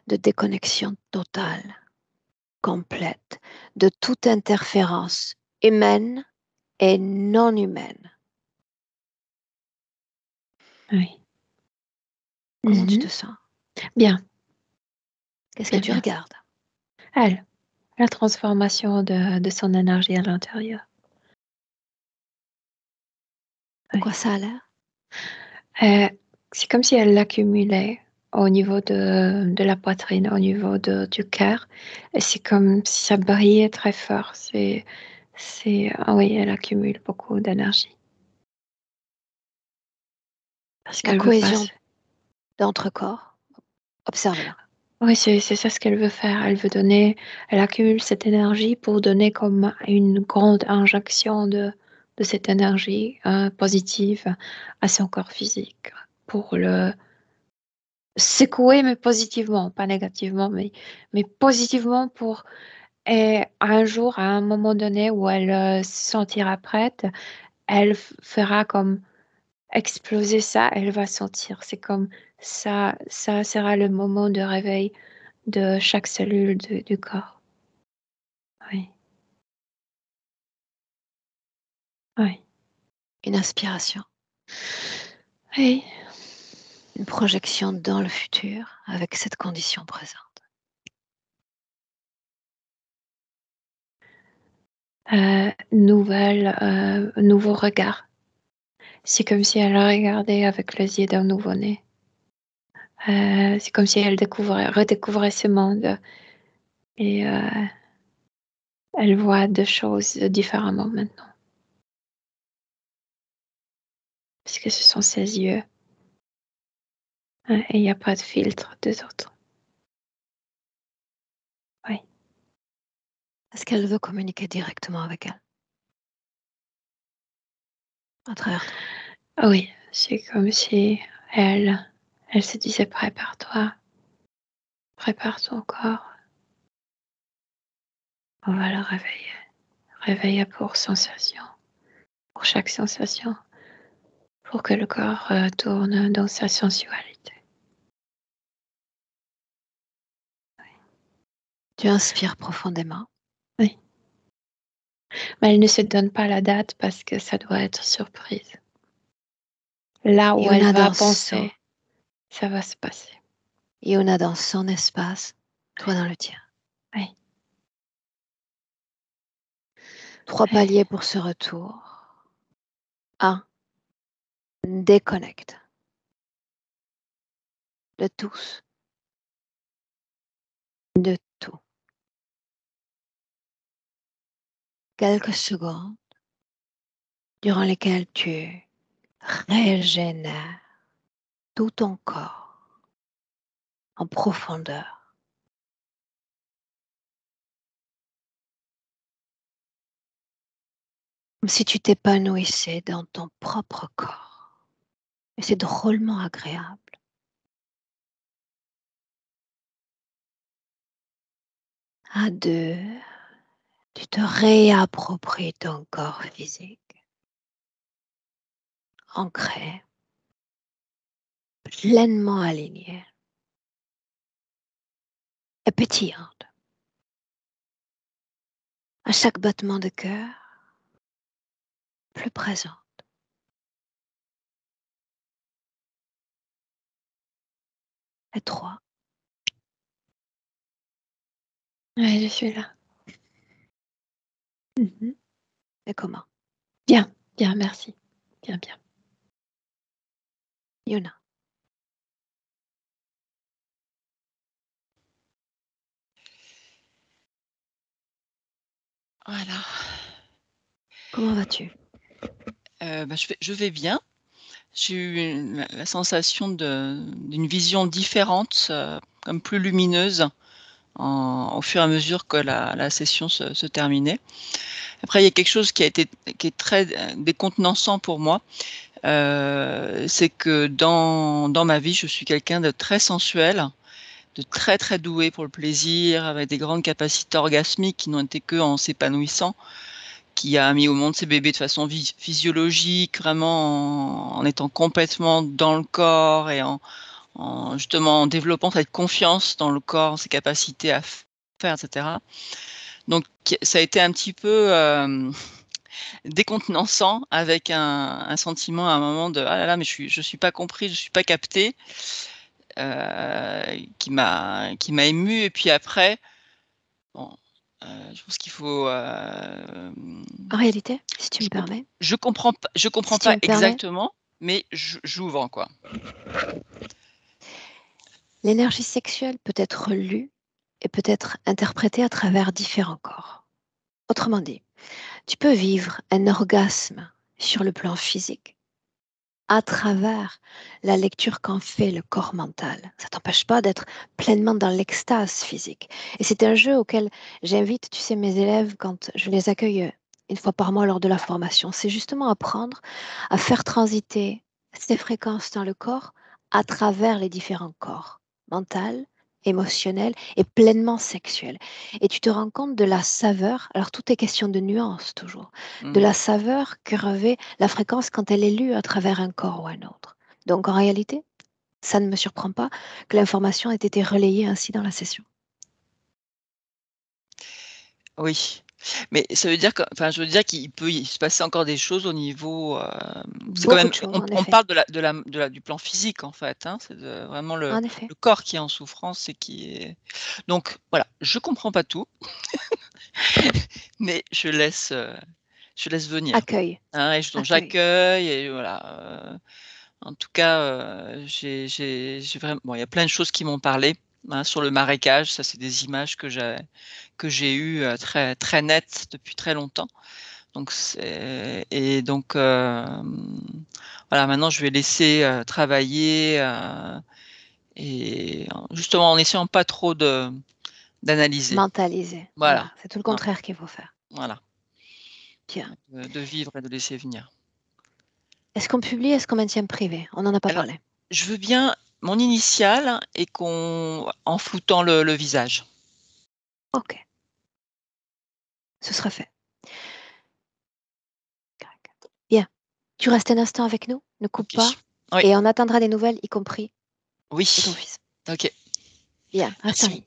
de déconnexion totale, complète, de toute interférence humaine et non humaine. Oui. Comment tu te sens? Bien, Qu'est-ce que bien, tu bien. regardes? Elle, la transformation de son énergie à l'intérieur. De Oui. quoi ça a l'air? C'est comme si elle l'accumulait au niveau de la poitrine, au niveau du cœur. Et c'est comme si ça brillait très fort. Ah oui, elle accumule beaucoup d'énergie. Parce La qu'elle veut pas. cohésion d'entre corps. Observe-la. Oui, c'est ça ce qu'elle veut faire. Elle accumule cette énergie pour donner comme une grande injection de cette énergie positive à son corps physique, pour le secouer, mais positivement, pas négativement, mais positivement pour un jour, à un moment donné où elle se sentira prête, elle fera comme exploser ça, elle va sentir. C'est comme ça sera le moment de réveil de chaque cellule du corps. Oui, oui, Une inspiration. oui. Une projection dans le futur avec cette condition présente. Nouveau regard. C'est comme si elle regardait avec les yeux d'un nouveau-né. C'est comme si elle redécouvrait ce monde et elle voit des choses différemment maintenant. Parce que ce sont ses yeux et il n'y a pas de filtre des autres. Oui, Est-ce qu'elle veut communiquer directement avec elle? À travers toi. oui, c'est comme si elle se disait prépare-toi, prépare ton corps, on va le réveiller. Réveiller pour sensation, pour chaque sensation, pour que le corps tourne dans sa sensualité. Tu inspires profondément. Oui. Mais elle ne se donne pas la date parce que ça doit être surprise. Là où elle Yuna va dans son, penser, ça va se passer. Yuna dans son espace, toi dans le tien. Oui. 3 Oui. paliers pour ce retour. 1. Déconnecte de tous. de tout. Quelques secondes durant lesquelles tu régénères tout ton corps en profondeur. Comme si tu t'épanouissais dans ton propre corps. Et c'est drôlement agréable. À deux, tu te réappropries ton corps physique, ancré, pleinement aligné et pétillante. À chaque battement de cœur, plus présente. Et trois. Oui, je suis là. Et comment? Bien, bien, merci. Bien, bien. Yuna. Voilà. Comment vas-tu? Je vais bien. J'ai eu la sensation d'une vision différente, comme plus lumineuse au fur et à mesure que la session se terminait. Après, il y a quelque chose qui est très décontenançant pour moi, c'est que dans ma vie, je suis quelqu'un de très sensuel, de très, très doué pour le plaisir, avec des grandes capacités orgasmiques qui n'ont été qu'en s'épanouissant, qui a mis au monde ses bébés de façon physiologique, vraiment en étant complètement dans le corps et justement en développant cette confiance dans le corps, ses capacités à faire, etc. Donc ça a été un petit peu décontenançant, avec un sentiment à un moment de: «Ah là là, mais je suis pas compris, je suis pas capté», qui m'a ému. Et puis après, bon, je pense qu'il faut, En réalité, si tu je me comp permets, je comprends si tu pas me permets, exactement, mais j'ouvre, quoi. l'énergie sexuelle peut être lue et peut être interprétée à travers différents corps. Autrement dit, tu peux vivre un orgasme sur le plan physique à travers la lecture qu'en fait le corps mental. Ça t'empêche pas d'être pleinement dans l'extase physique. Et c'est un jeu auquel j'invite, tu sais, mes élèves quand je les accueille une fois par mois lors de la formation. C'est justement apprendre à faire transiter ces fréquences dans le corps à travers les différents corps, mental, émotionnel et pleinement sexuel. Et tu te rends compte de la saveur, alors tout est question de nuance toujours, de Mmh. la saveur que revêt la fréquence quand elle est lue à travers un corps ou un autre. Donc en réalité, ça ne me surprend pas que l'information ait été relayée ainsi dans la session. Oui, mais ça veut dire que, enfin, je veux dire qu'il peut y se passer encore des choses au niveau, c'est quand Beaucoup même, de choses, on en on effet. parle du plan physique, en fait, hein. C'est vraiment En effet. le corps qui est en souffrance et qui est, donc voilà, je comprends pas tout, mais je laisse venir, Accueille, hein, et donc accueille. j'accueille, et voilà, en tout cas, j'ai vraiment, bon, il y a plein de choses qui m'ont parlé, hein, sur le marécage. Ça, c'est des images que j'ai eues, très très nettes depuis très longtemps. Donc voilà, maintenant je vais laisser, travailler, et justement en essayant pas trop d'analyser. Mentaliser. Voilà, Voilà, c'est tout le non, contraire qu'il faut faire. voilà, Tiens, de vivre et de laisser venir. est-ce qu'on publie, est-ce qu'on maintient privé? On n'en a pas Alors, parlé. je veux bien mon initiale, et en floutant le visage. Ok, ce sera fait. Bien, tu restes un instant avec nous, ne coupe OK. pas, Oui, et on attendra des nouvelles, y compris de ton oui. fils. OK, Bien, reste en merci. ligne.